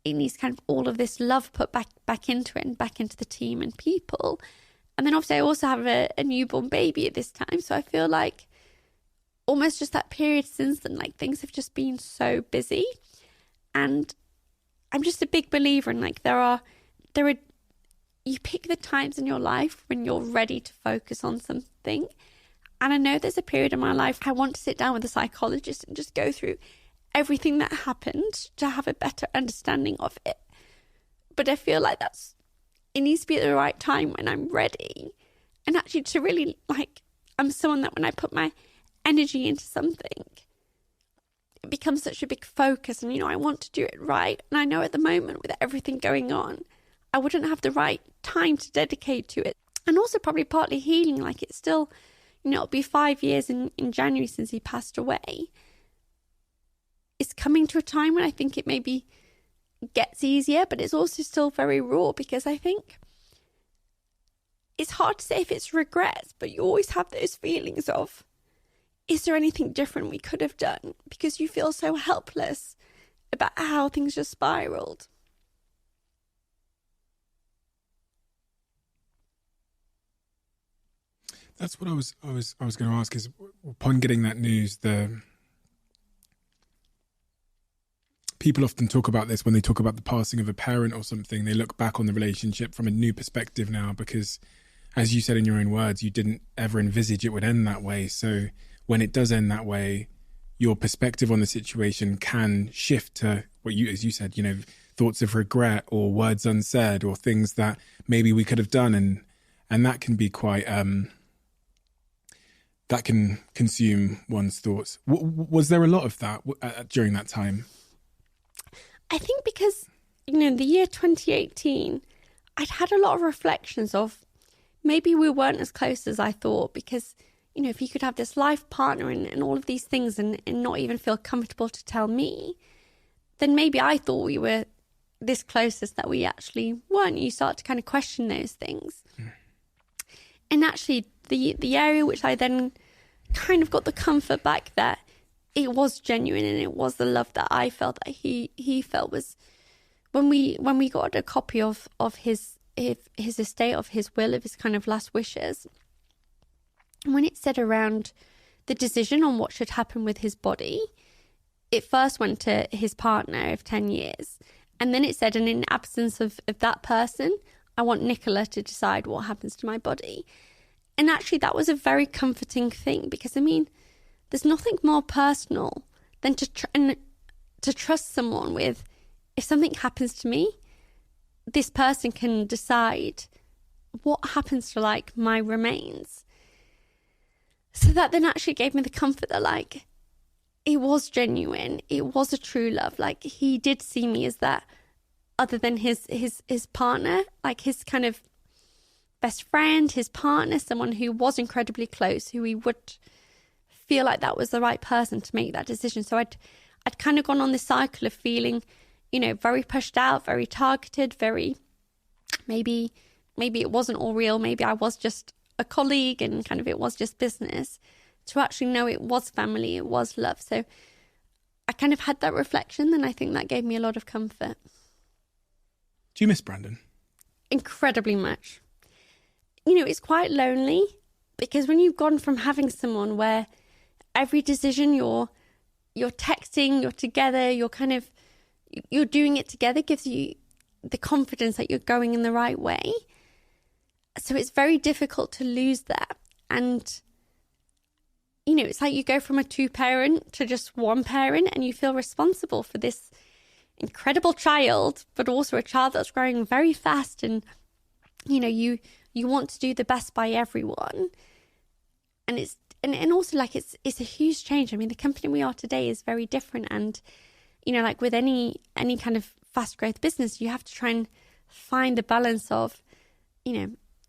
It needs kind of all of this love put back into it and back into the team and people. And then obviously I also have a newborn baby at this time. So I feel like almost just that period since then, like things have just been so busy. And I'm just a big believer in like there are you pick the times in your life when you're ready to focus on something. And I know there's a period in my life I want to sit down with a psychologist and just go through everything that happened to have a better understanding of it. But I feel like it needs to be at the right time when I'm ready. And actually to really I'm someone that when I put my energy into something, it becomes such a big focus, and I want to do it right. And I know at the moment with everything going on, I wouldn't have the right time to dedicate to it. And also probably partly healing, like it's still, it'll be 5 years in January since he passed away. It's coming to a time when I think it maybe gets easier, but it's also still very raw, because I think it's hard to say if it's regrets, but you always have those feelings of, is there anything different we could have done? Because you feel so helpless about how things just spiraled. That's what I was going to ask, is upon getting that news, the people often talk about this when they talk about the passing of a parent or something. They look back on the relationship from a new perspective now, because as you said in your own words, you didn't ever envisage it would end that way. So when it does end that way, your perspective on the situation can shift to what you, as you said, thoughts of regret or words unsaid or things that maybe we could have done. And that can be quite, that can consume one's thoughts. Was there a lot of that during that time? I think because, the year 2018, I'd had a lot of reflections of maybe we weren't as close as I thought, because, if you could have this life partner and all of these things and not even feel comfortable to tell me, then maybe I thought we were this closest that we actually weren't. You start to kind of question those things. And actually the area which I then kind of got the comfort back that it was genuine and it was the love that I felt that he felt was when we got a copy of his estate, of his will, of his kind of last wishes. When it said around the decision on what should happen with his body, it first went to his partner of 10 years. And then it said, and in absence of that person, I want Nicola to decide what happens to my body. And actually that was a very comforting thing, because there's nothing more personal than to trust someone with, if something happens to me, this person can decide what happens to my remains. So that then actually gave me the comfort that it was genuine. It was a true love. He did see me as that, other than his partner, his kind of best friend, his partner, someone who was incredibly close, who he would feel like that was the right person to make that decision. So I'd kind of gone on this cycle of feeling, very pushed out, very targeted, very, maybe it wasn't all real. Maybe I was just a colleague and kind of it was just business, to actually know it was family, it was love. So I kind of had that reflection, and I think that gave me a lot of comfort. Do you miss Brandon? Incredibly much. It's quite lonely, because when you've gone from having someone where every decision you're texting, you're together, you're doing it together, gives you the confidence that you're going in the right way. So it's very difficult to lose that. And, it's like you go from a 2-parent to just 1 parent, and you feel responsible for this incredible child, but also a child that's growing very fast. And, you want to do the best by everyone. And it's a huge change. The company we are today is very different. And, with any kind of fast growth business, you have to try and find the balance of,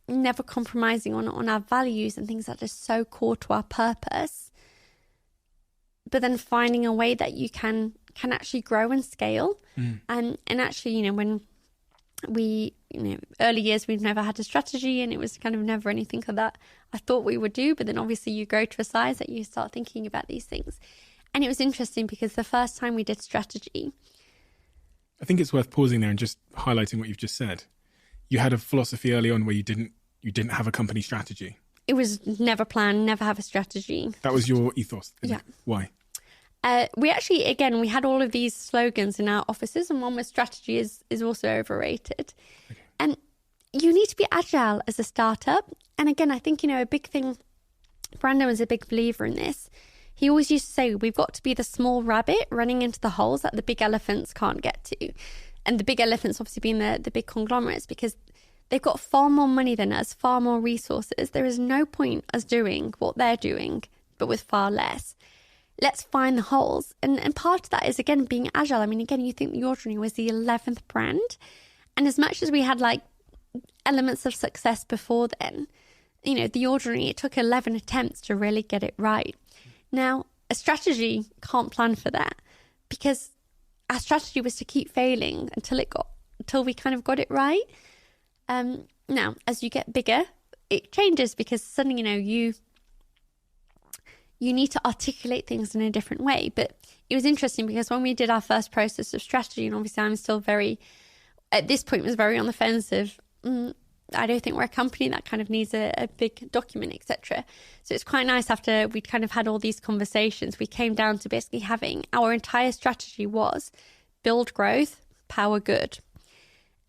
never compromising on our values and things that are so core to our purpose, but then finding a way that you can actually grow and scale. And actually, when we, early years, we've never had a strategy, and it was kind of never anything that I thought we would do. But then obviously you grow to a size that you start thinking about these things. And it was interesting, because the first time we did strategy, I think it's worth pausing there and just highlighting what you've just said. You had a philosophy early on where you didn't have a company strategy. It was never planned, never have a strategy. That was your ethos? Yeah. Why? We actually, again, we had all of these slogans in our offices, and one was strategy is also overrated. Okay. And you need to be agile as a startup. And again, I think, a big thing, Brandon was a big believer in this. He always used to say, we've got to be the small rabbit running into the holes that the big elephants can't get to. And the big elephants obviously being the big conglomerates, because they've got far more money than us, far more resources. There is no point us doing what they're doing, but with far less. Let's find the holes. And part of that is, again, being agile. Again, you think The Ordinary was the 11th brand. And as much as we had elements of success before then, The Ordinary, it took 11 attempts to really get it right. Now, a strategy can't plan for that, because our strategy was to keep failing until we kind of got it right. Now, as you get bigger, it changes, because suddenly, you need to articulate things in a different way. But it was interesting, because when we did our first process of strategy, and obviously I'm still at this point was very on the fence of, I don't think we're a company that kind of needs a big document, etc. So it's quite nice, after we'd kind of had all these conversations, we came down to basically having our entire strategy was build growth, power good.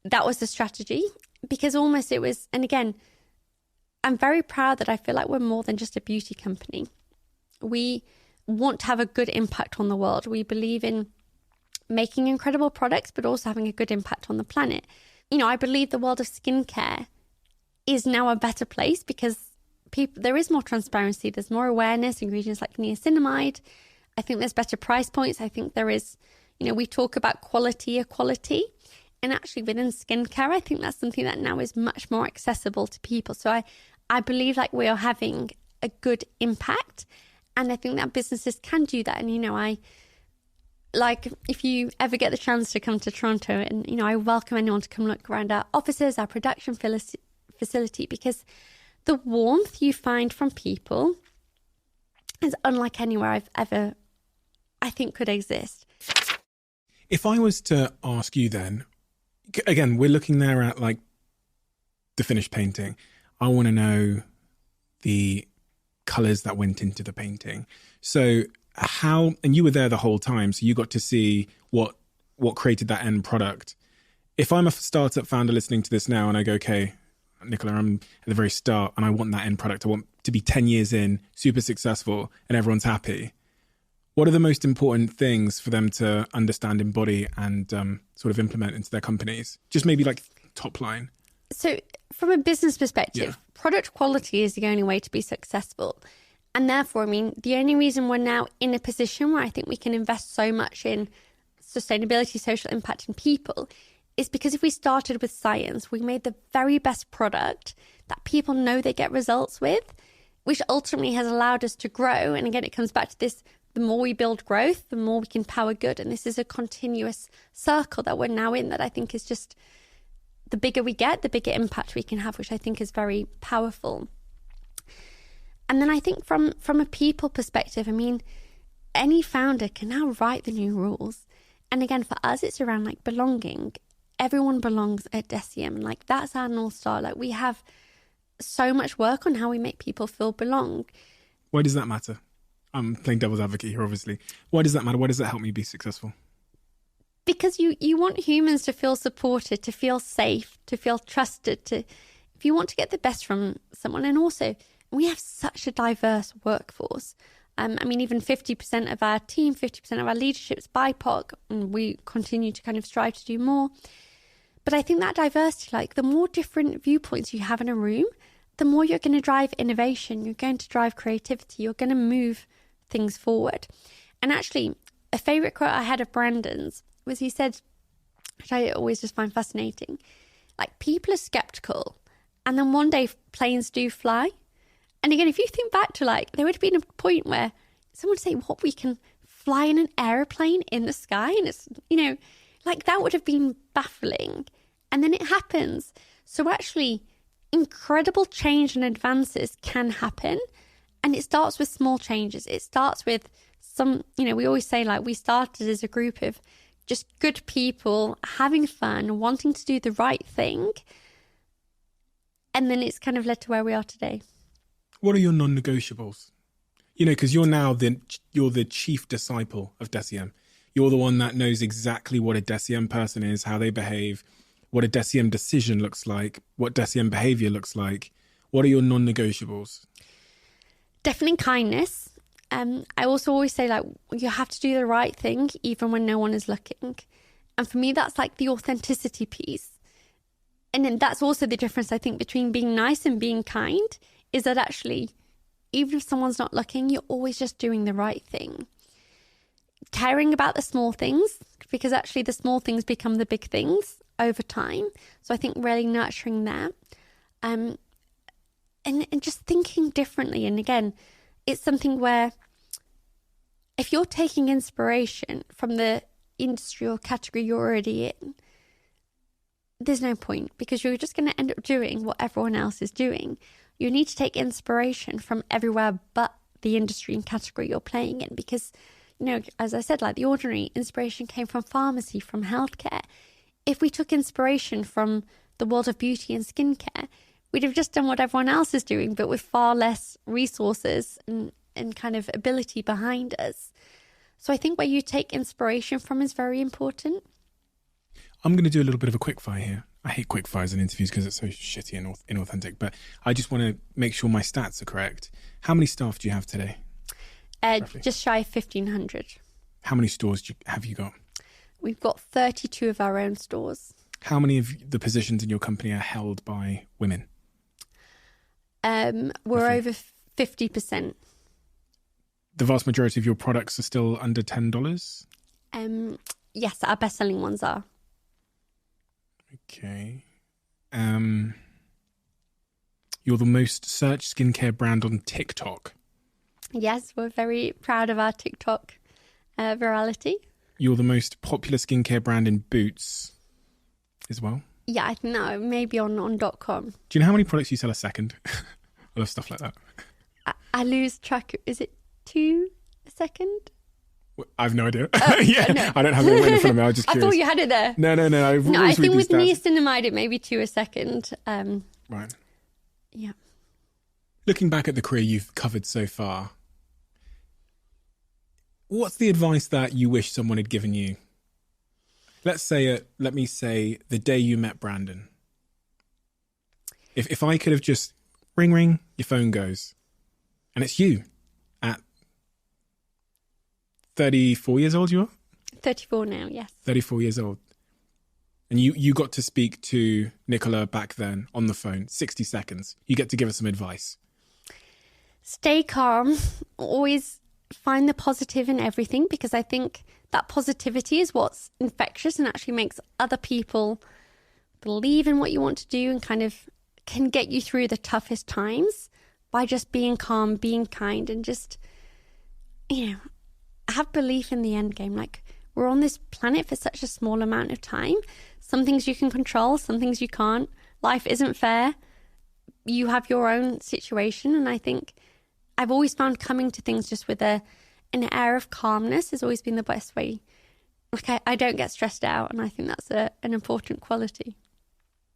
That was the strategy, because almost it was, and again, I'm very proud that I feel like we're more than just a beauty company. We want to have a good impact on the world. We believe in making incredible products, but also having a good impact on the planet. You know, I believe the world of skincare is now a better place because there is more transparency, there's more awareness, ingredients like niacinamide. I think there's better price points. I think there is, you know, we talk about quality equality. And actually within skincare, I think that's something that now is much more accessible to people. So I believe like we are having a good impact. And I think that businesses can do that. And, you know, if you ever get the chance to come to Toronto, and, you know, I welcome anyone to come look around our offices, our production facility, because the warmth you find from people is unlike anywhere I've ever, I think, could exist. If I was to ask you then, again, we're looking there at like the finished painting. I want to know the colours that went into the painting. So how, and you were there the whole time, so you got to see what created that end product. If I'm a startup founder listening to this now and I go, okay, Nicola, I'm at the very start and I want that end product. I want to be 10 years in, super successful, and everyone's happy. What are the most important things for them to understand, embody, and sort of implement into their companies? Just maybe like top line. So from a business perspective, product quality is the only way to be successful. And therefore, I mean, the only reason we're now in a position where I think we can invest so much in sustainability, social impact, and people is because if we started with science, we made the very best product that people know they get results with, which ultimately has allowed us to grow. And again, it comes back to this: the more we build growth, the more we can power good. And this is a continuous circle that we're now in that I think is just, the bigger we get, the bigger impact we can have, which I think is very powerful. And then I think from a people perspective, I mean, any founder can now write the new rules. And again, for us, it's around like belonging. Everyone belongs at DECIEM. Like that's our North Star. Like we have so much work on how we make people feel belong. Why does that matter? I'm playing devil's advocate here, obviously. Why does that matter? Why does that help me be successful? Because you want humans to feel supported, to feel safe, to feel trusted, if you want to get the best from someone. And also, we have such a diverse workforce. I mean, even 50% of our team, 50% of our leadership is BIPOC, and we continue to kind of strive to do more. But I think that diversity, like the more different viewpoints you have in a room, the more you're going to drive innovation, you're going to drive creativity, you're going to move things forward. And actually, a favourite quote I had of Brandon's was, he said, which I always just find fascinating, like people are skeptical and then one day planes do fly. And again, if you think back to like, there would have been a point where someone would say, what, we can fly in an aeroplane in the sky? And it's, you know, like that would have been baffling. And then it happens. So actually, incredible change and advances can happen. And it starts with small changes. It starts with some, you know, we always say like we started as a group of just good people having fun, wanting to do the right thing. And then it's kind of led to where we are today. What are your non-negotiables? You know, because you're now you're the chief disciple of DECIEM. You're the one that knows exactly what a DECIEM person is, how they behave, what a DECIEM decision looks like, what DECIEM behavior looks like. What are your non-negotiables? Definitely kindness. I also always say, like, you have to do the right thing even when no one is looking. And for me, that's like the authenticity piece. And then that's also the difference, I think, between being nice and being kind, is that actually, even if someone's not looking, you're always just doing the right thing. Caring about the small things, because actually the small things become the big things over time. So I think really nurturing that. And just thinking differently. And again, it's something where if you're taking inspiration from the industry or category you're already in, there's no point, because you're just going to end up doing what everyone else is doing. You need to take inspiration from everywhere but the industry and category you're playing in, because, you know, as I said, like The Ordinary, inspiration came from pharmacy, from healthcare. If we took inspiration from the world of beauty and skincare, we'd have just done what everyone else is doing, but with far less resources and kind of ability behind us. So I think where you take inspiration from is very important. I'm going to do a little bit of a quickfire here. I hate quickfires in interviews because it's so shitty and inauthentic, but I just want to make sure my stats are correct. How many staff do you have today? roughly? Just shy of 1,500. How many stores have you got? We've got 32 of our own stores. How many of the positions in your company are held by women? We're Roughly. over 50%. The vast majority of your products are still under $10? Yes, our best-selling ones are. Okay. You're the most searched skincare brand on TikTok. Yes, we're very proud of our TikTok virality. You're the most popular skincare brand in Boots as well. Yeah, I think that maybe on .com. Do you know how many products you sell a second? I love stuff like that. I lose track. Is it 2 a second? I've no idea. Oh, yeah, no. I don't have it written in front of me. I was just I curious. thought you had it there. No. I've No, I always read think with these stats. niacinamide it may be 2 a second. Right. Yeah. Looking back at the career you've covered so far, what's the advice that you wish someone had given you? Let me say the day you met Brandon. If I could have just ring, your phone goes, and it's you at 34 years old you are? 34 now, yes. 34 years old. And you got to speak to Nicola back then on the phone, 60 seconds. You get to give us some advice. Stay calm. Always find the positive in everything, because I think that positivity is what's infectious and actually makes other people believe in what you want to do and kind of can get you through the toughest times by just being calm, being kind, and just, have belief in the end game. Like, we're on this planet for such a small amount of time. Some things you can control, some things you can't. Life isn't fair. You have your own situation. And I think I've always found coming to things just with an air of calmness has always been the best way. Like, I don't get stressed out. And I think that's an important quality.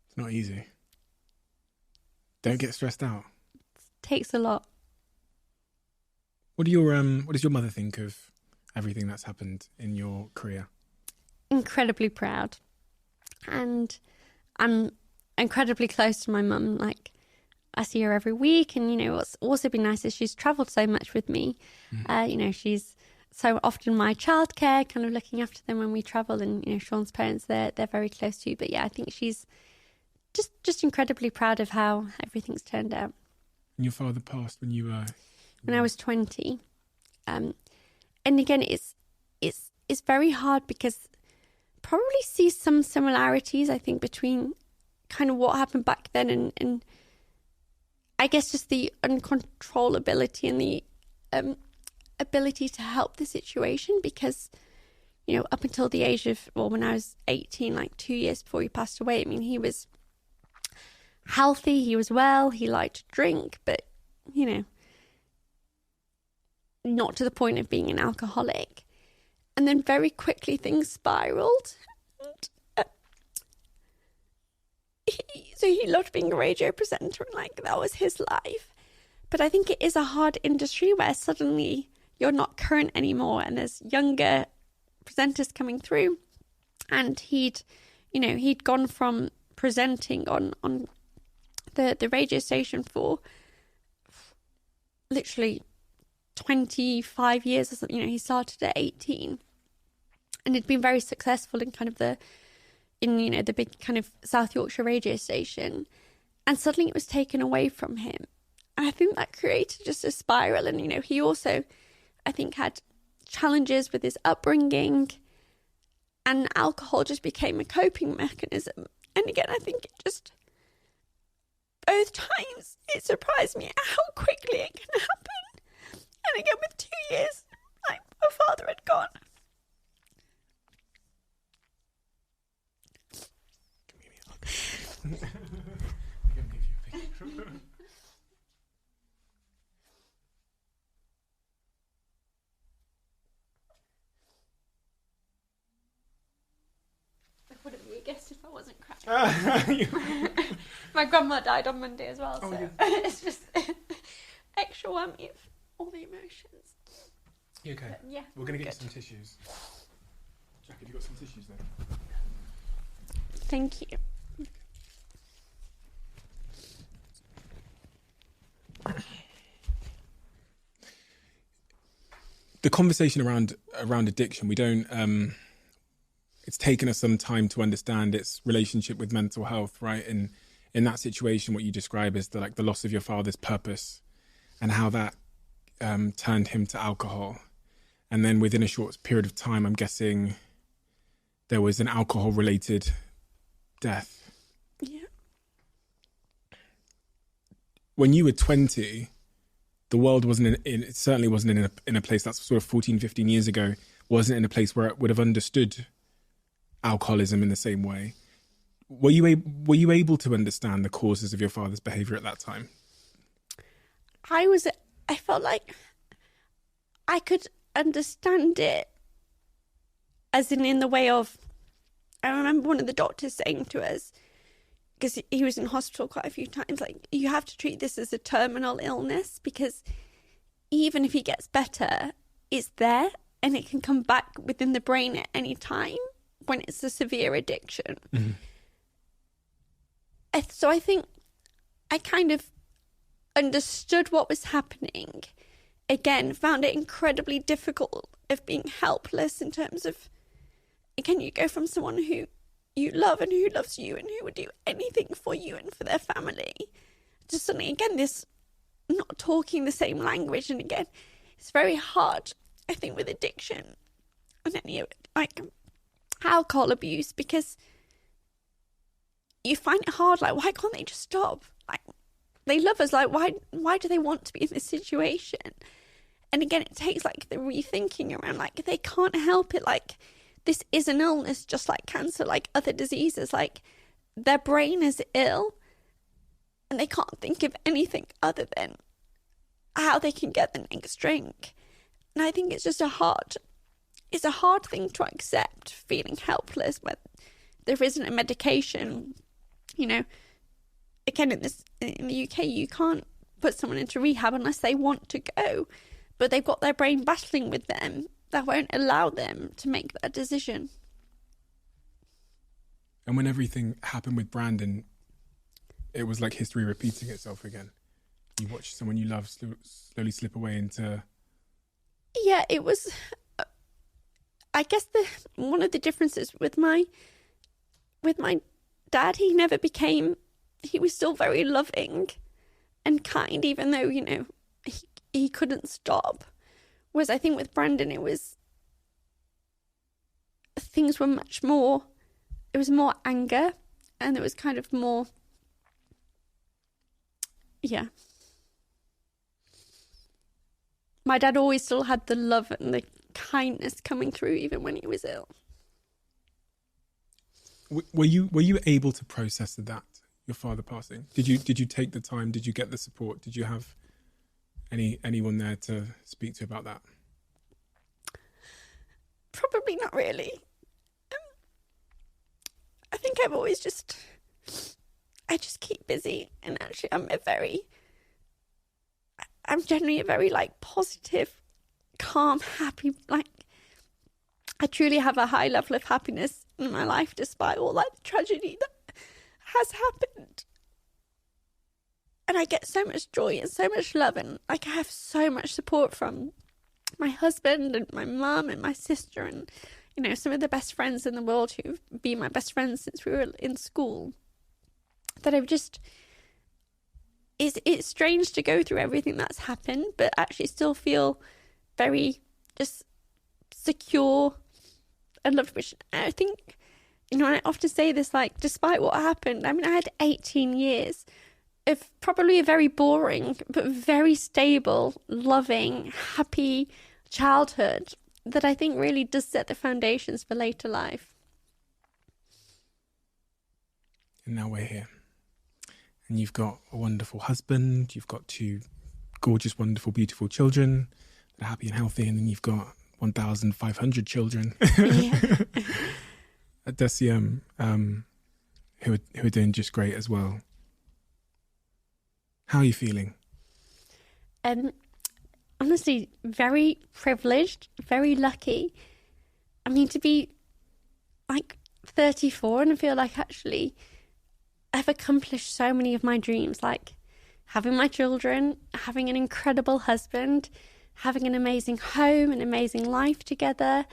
It's not easy. Don't get stressed out. It takes a lot. What does your mother think of everything that's happened in your career? Incredibly proud. And I'm incredibly close to my mum. Like, I see her every week, and what's also been nice is she's travelled so much with me. She's so often my childcare, kind of looking after them when we travel, and Sean's parents, they're very close too. But yeah, I think she's just incredibly proud of how everything's turned out. And your father passed when you were... When I was 20. And again, it's very hard because probably see some similarities, I think, between kind of what happened back then and I guess just the uncontrollability and the ability to help the situation, because, up until the age of, when I was 18, like 2 years before he passed away, I mean, he was healthy, he was well, he liked to drink, but, not to the point of being an alcoholic. And then very quickly things spiraled. So he loved being a radio presenter, and that was his life. But I think it is a hard industry where suddenly you're not current anymore, and there's younger presenters coming through. And he'd gone from presenting on the radio station for literally 25 years or something. He started at 18 and had been very successful in kind of the big kind of South Yorkshire radio station, and suddenly it was taken away from him. And I think that created just a spiral. And he also, I think, had challenges with his upbringing, and alcohol just became a coping mechanism. And again, I think it just, both times it surprised me how quickly it can happen. And again, with 2 years, my father had gone. I'm going to give you a picture. I wouldn't be a guest if I wasn't crying. My grandma died on Monday as well, so it's just extra whammy of all the emotions. You okay? But yeah. We're going to get you some tissues. Jack, have you got some tissues there? Thank you. the conversation around addiction, we don't. It's taken us some time to understand its relationship with mental health, right? And in that situation, what you describe is the loss of your father's purpose, and how that turned him to alcohol. And then within a short period of time, I'm guessing there was an alcohol-related death. Yeah. When you were 20, the world it certainly wasn't in a place that's sort of 14, 15 years ago, wasn't in a place where it would have understood alcoholism in the same way. Were you able to understand the causes of your father's behavior at that time? I felt like I could understand it, as in the way of, I remember one of the doctors saying to us, because he was in hospital quite a few times, like, you have to treat this as a terminal illness, because even if he gets better, it's there and it can come back within the brain at any time when it's a severe addiction. Mm-hmm. So I think I kind of understood what was happening. Again, found it incredibly difficult of being helpless in terms of, again, you go from someone who you love and who loves you and who would do anything for you and for their family, to suddenly, again, this not talking the same language. And again, it's very hard, I think, with addiction and any like alcohol abuse, because you find it hard, like, why can't they just stop? Like, they love us, like, why do they want to be in this situation? And again, it takes like the rethinking around, like, they can't help it, like, this is an illness just like cancer, like other diseases, like, their brain is ill and they can't think of anything other than how they can get the next drink. And I think it's just a hard thing to accept, feeling helpless when there isn't a medication. You know, again, in the UK, you can't put someone into rehab unless they want to go, but they've got their brain battling with them that won't allow them to make that decision. And when everything happened with Brandon, it was like history repeating itself again. You watched someone you love slowly slip away into... Yeah, it was... I guess one of the differences with my dad, he never became... He was still very loving and kind, even though, you know, he couldn't stop. Whereas I think with Brandon, it was... Things were much more... It was more anger, and it was kind of more... Yeah. My dad always still had the love and the kindness coming through, even when he was ill. Were you able to process that, your father passing? Did you take the time? Did you get the support? Did you have anyone there to speak to about that? Probably not really. I think I've always I just keep busy, and actually I'm generally a very like positive, calm, happy, like I truly have a high level of happiness in my life despite all that tragedy that has happened. And I get so much joy and so much love, and like I have so much support from my husband and my mum and my sister, and you know, some of the best friends in the world who've been my best friends since we were in school, that I've just... It's strange to go through everything that's happened, but actually still feel very just secure and loved. Which I think, you know, I often say this, like, despite what happened, I mean, I had 18 years of probably a very boring but very stable, loving, happy childhood that I think really does set the foundations for later life. And now we're here. And you've got a wonderful husband, you've got two gorgeous, wonderful, beautiful children that are happy and healthy, and then you've got 1,500 children at DECIEM who are doing just great as well. How are you feeling? Honestly, very privileged, very lucky. I mean, to be like 34 and feel like actually I've accomplished so many of my dreams, like having my children, having an incredible husband, having an amazing home, an amazing life together.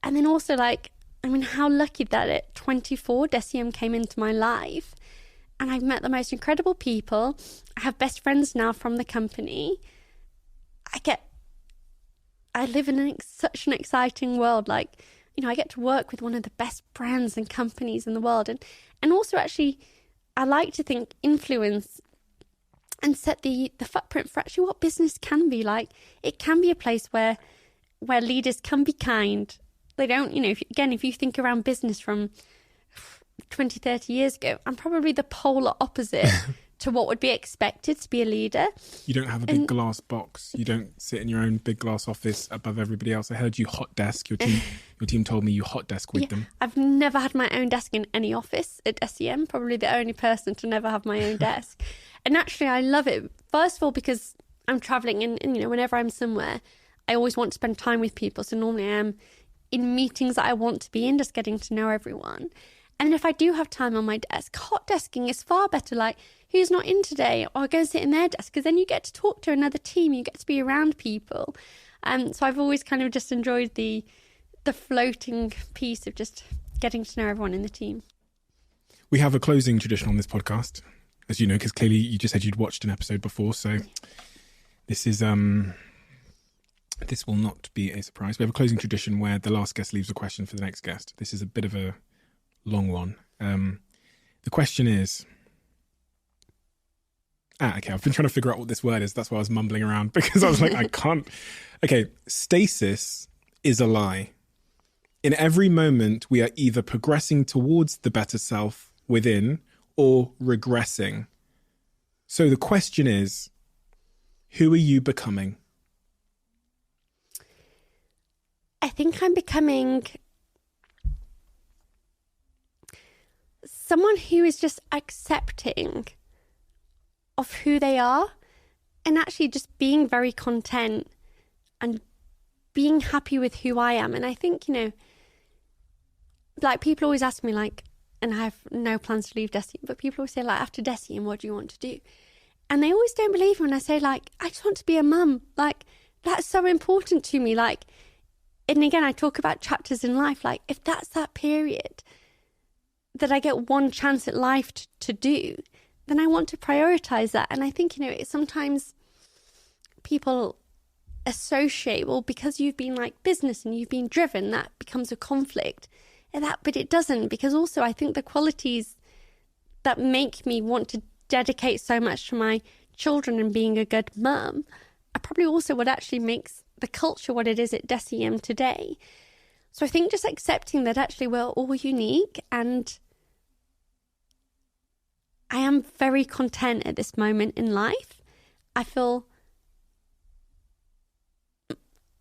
And then also, like, I mean, how lucky that at 24, DECIEM came into my life. And I've met the most incredible people. I have best friends now from the company. I live in such an exciting world. Like, you know, I get to work with one of the best brands and companies in the world. And also, actually, I like to think influence and set the footprint for actually what business can be. Like, it can be a place where leaders can be kind. They don't, you know, if you think around business from 20, 30 years ago, I'm probably the polar opposite to what would be expected to be a leader. You don't have a big glass box. You don't sit in your own big glass office above everybody else. I heard you hot desk. Your team told me you hot desk with them. I've never had my own desk in any office at DECIEM. Probably the only person to never have my own desk. And actually, I love it. First of all, because I'm traveling and, you know, whenever I'm somewhere, I always want to spend time with people. So normally I am in meetings that I want to be in, just getting to know everyone. And if I do have time on my desk, hot desking is far better. Like, who's not in today? Or go and sit in their desk, because then you get to talk to another team. You get to be around people. So I've always kind of just enjoyed the floating piece of just getting to know everyone in the team. We have a closing tradition on this podcast, as you know, because clearly you just said you'd watched an episode before. So this is this will not be a surprise. We have a closing tradition where the last guest leaves a question for the next guest. This is a bit of a long one. The question is... okay, I've been trying to figure out what this word is. That's why I was mumbling around, because I was like, I can't... Okay, stasis is a lie. In every moment, we are either progressing towards the better self within or regressing. So the question is, who are you becoming? I think I'm becoming someone who is just accepting of who they are and actually just being very content and being happy with who I am. And I think, you know, like, people always ask me, like, and I have no plans to leave DECIEM, but people always say, like, after DECIEM, what do you want to do? And they always don't believe me when I say, like, I just want to be a mum. Like, that's so important to me. Like, and again, I talk about chapters in life. Like, if that's that period that I get one chance at life to do, then I want to prioritize that. And I think, you know, sometimes people associate, well, because you've been like business and you've been driven, that becomes a conflict. But it doesn't, because also I think the qualities that make me want to dedicate so much to my children and being a good mum are probably also what actually makes the culture what it is at DECIEM today. So I think just accepting that actually we're all unique, and I am very content at this moment in life. I feel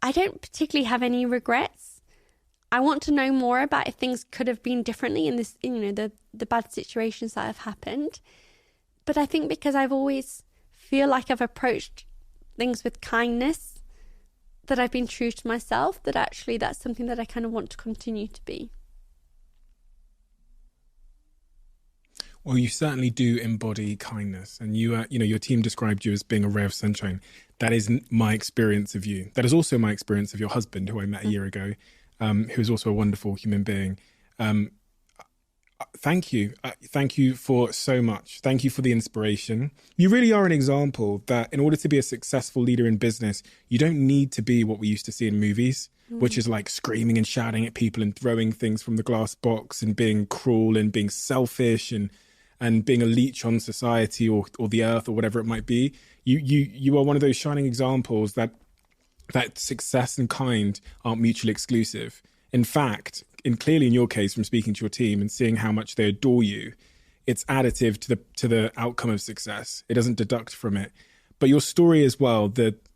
I don't particularly have any regrets. I want to know more about if things could have been differently in this, you know, the bad situations that have happened. But I think because I've always feel like I've approached things with kindness, that I've been true to myself, that actually that's something that I kind of want to continue to be. Well, you certainly do embody kindness, and you know, your team described you as being a ray of sunshine. That is my experience of you. That is also my experience of your husband, who I met a year ago, who is also a wonderful human being. Thank you. Thank you for so much. Thank you for the inspiration. You really are an example that in order to be a successful leader in business, you don't need to be what we used to see in movies, which is like screaming and shouting at people and throwing things from the glass box and being cruel and being selfish and being a leech on society or the earth or whatever it might be. You are one of those shining examples that success and kind aren't mutually exclusive. In fact, clearly in your case, from speaking to your team and seeing how much they adore you, it's additive to the outcome of success. It doesn't deduct from it. But your story as well,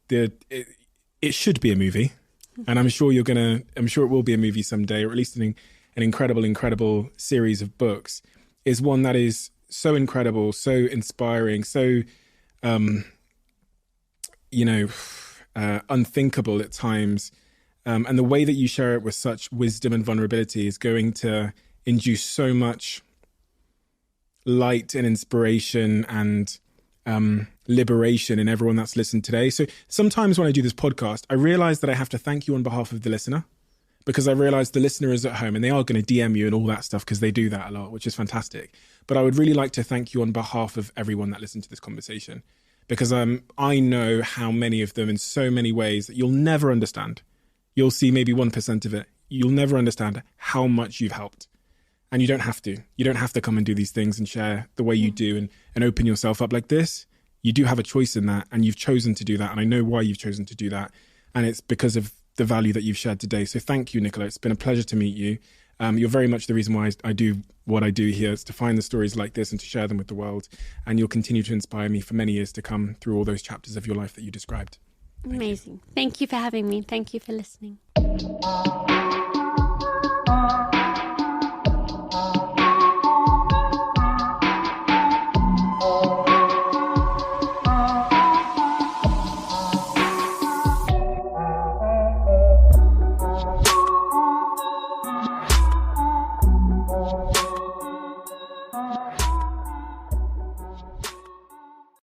it should be a movie, and I'm sure it will be a movie someday, or at least an incredible series of books. Is one that is so incredible, so inspiring, so unthinkable at times. And the way that you share it with such wisdom and vulnerability is going to induce so much light and inspiration and liberation in everyone that's listened today. So sometimes when I do this podcast, I realize that I have to thank you on behalf of the listener, because I realize the listener is at home and they are going to DM you and all that stuff, because they do that a lot, which is fantastic. But I would really like to thank you on behalf of everyone that listened to this conversation, because I know how many of them in so many ways that you'll never understand. You'll see maybe 1% of it. You'll never understand how much you've helped. And you don't have to. You don't have to come and do these things and share the way you do and open yourself up like this. You do have a choice in that, and you've chosen to do that. And I know why you've chosen to do that. And it's because of the value that you've shared today. So thank you, Nicola. It's been a pleasure to meet you. You're very much the reason why I do what I do here, is to find the stories like this and to share them with the world. And you'll continue to inspire me for many years to come through all those chapters of your life that you described. Amazing. Thank you for having me. Thank you for listening.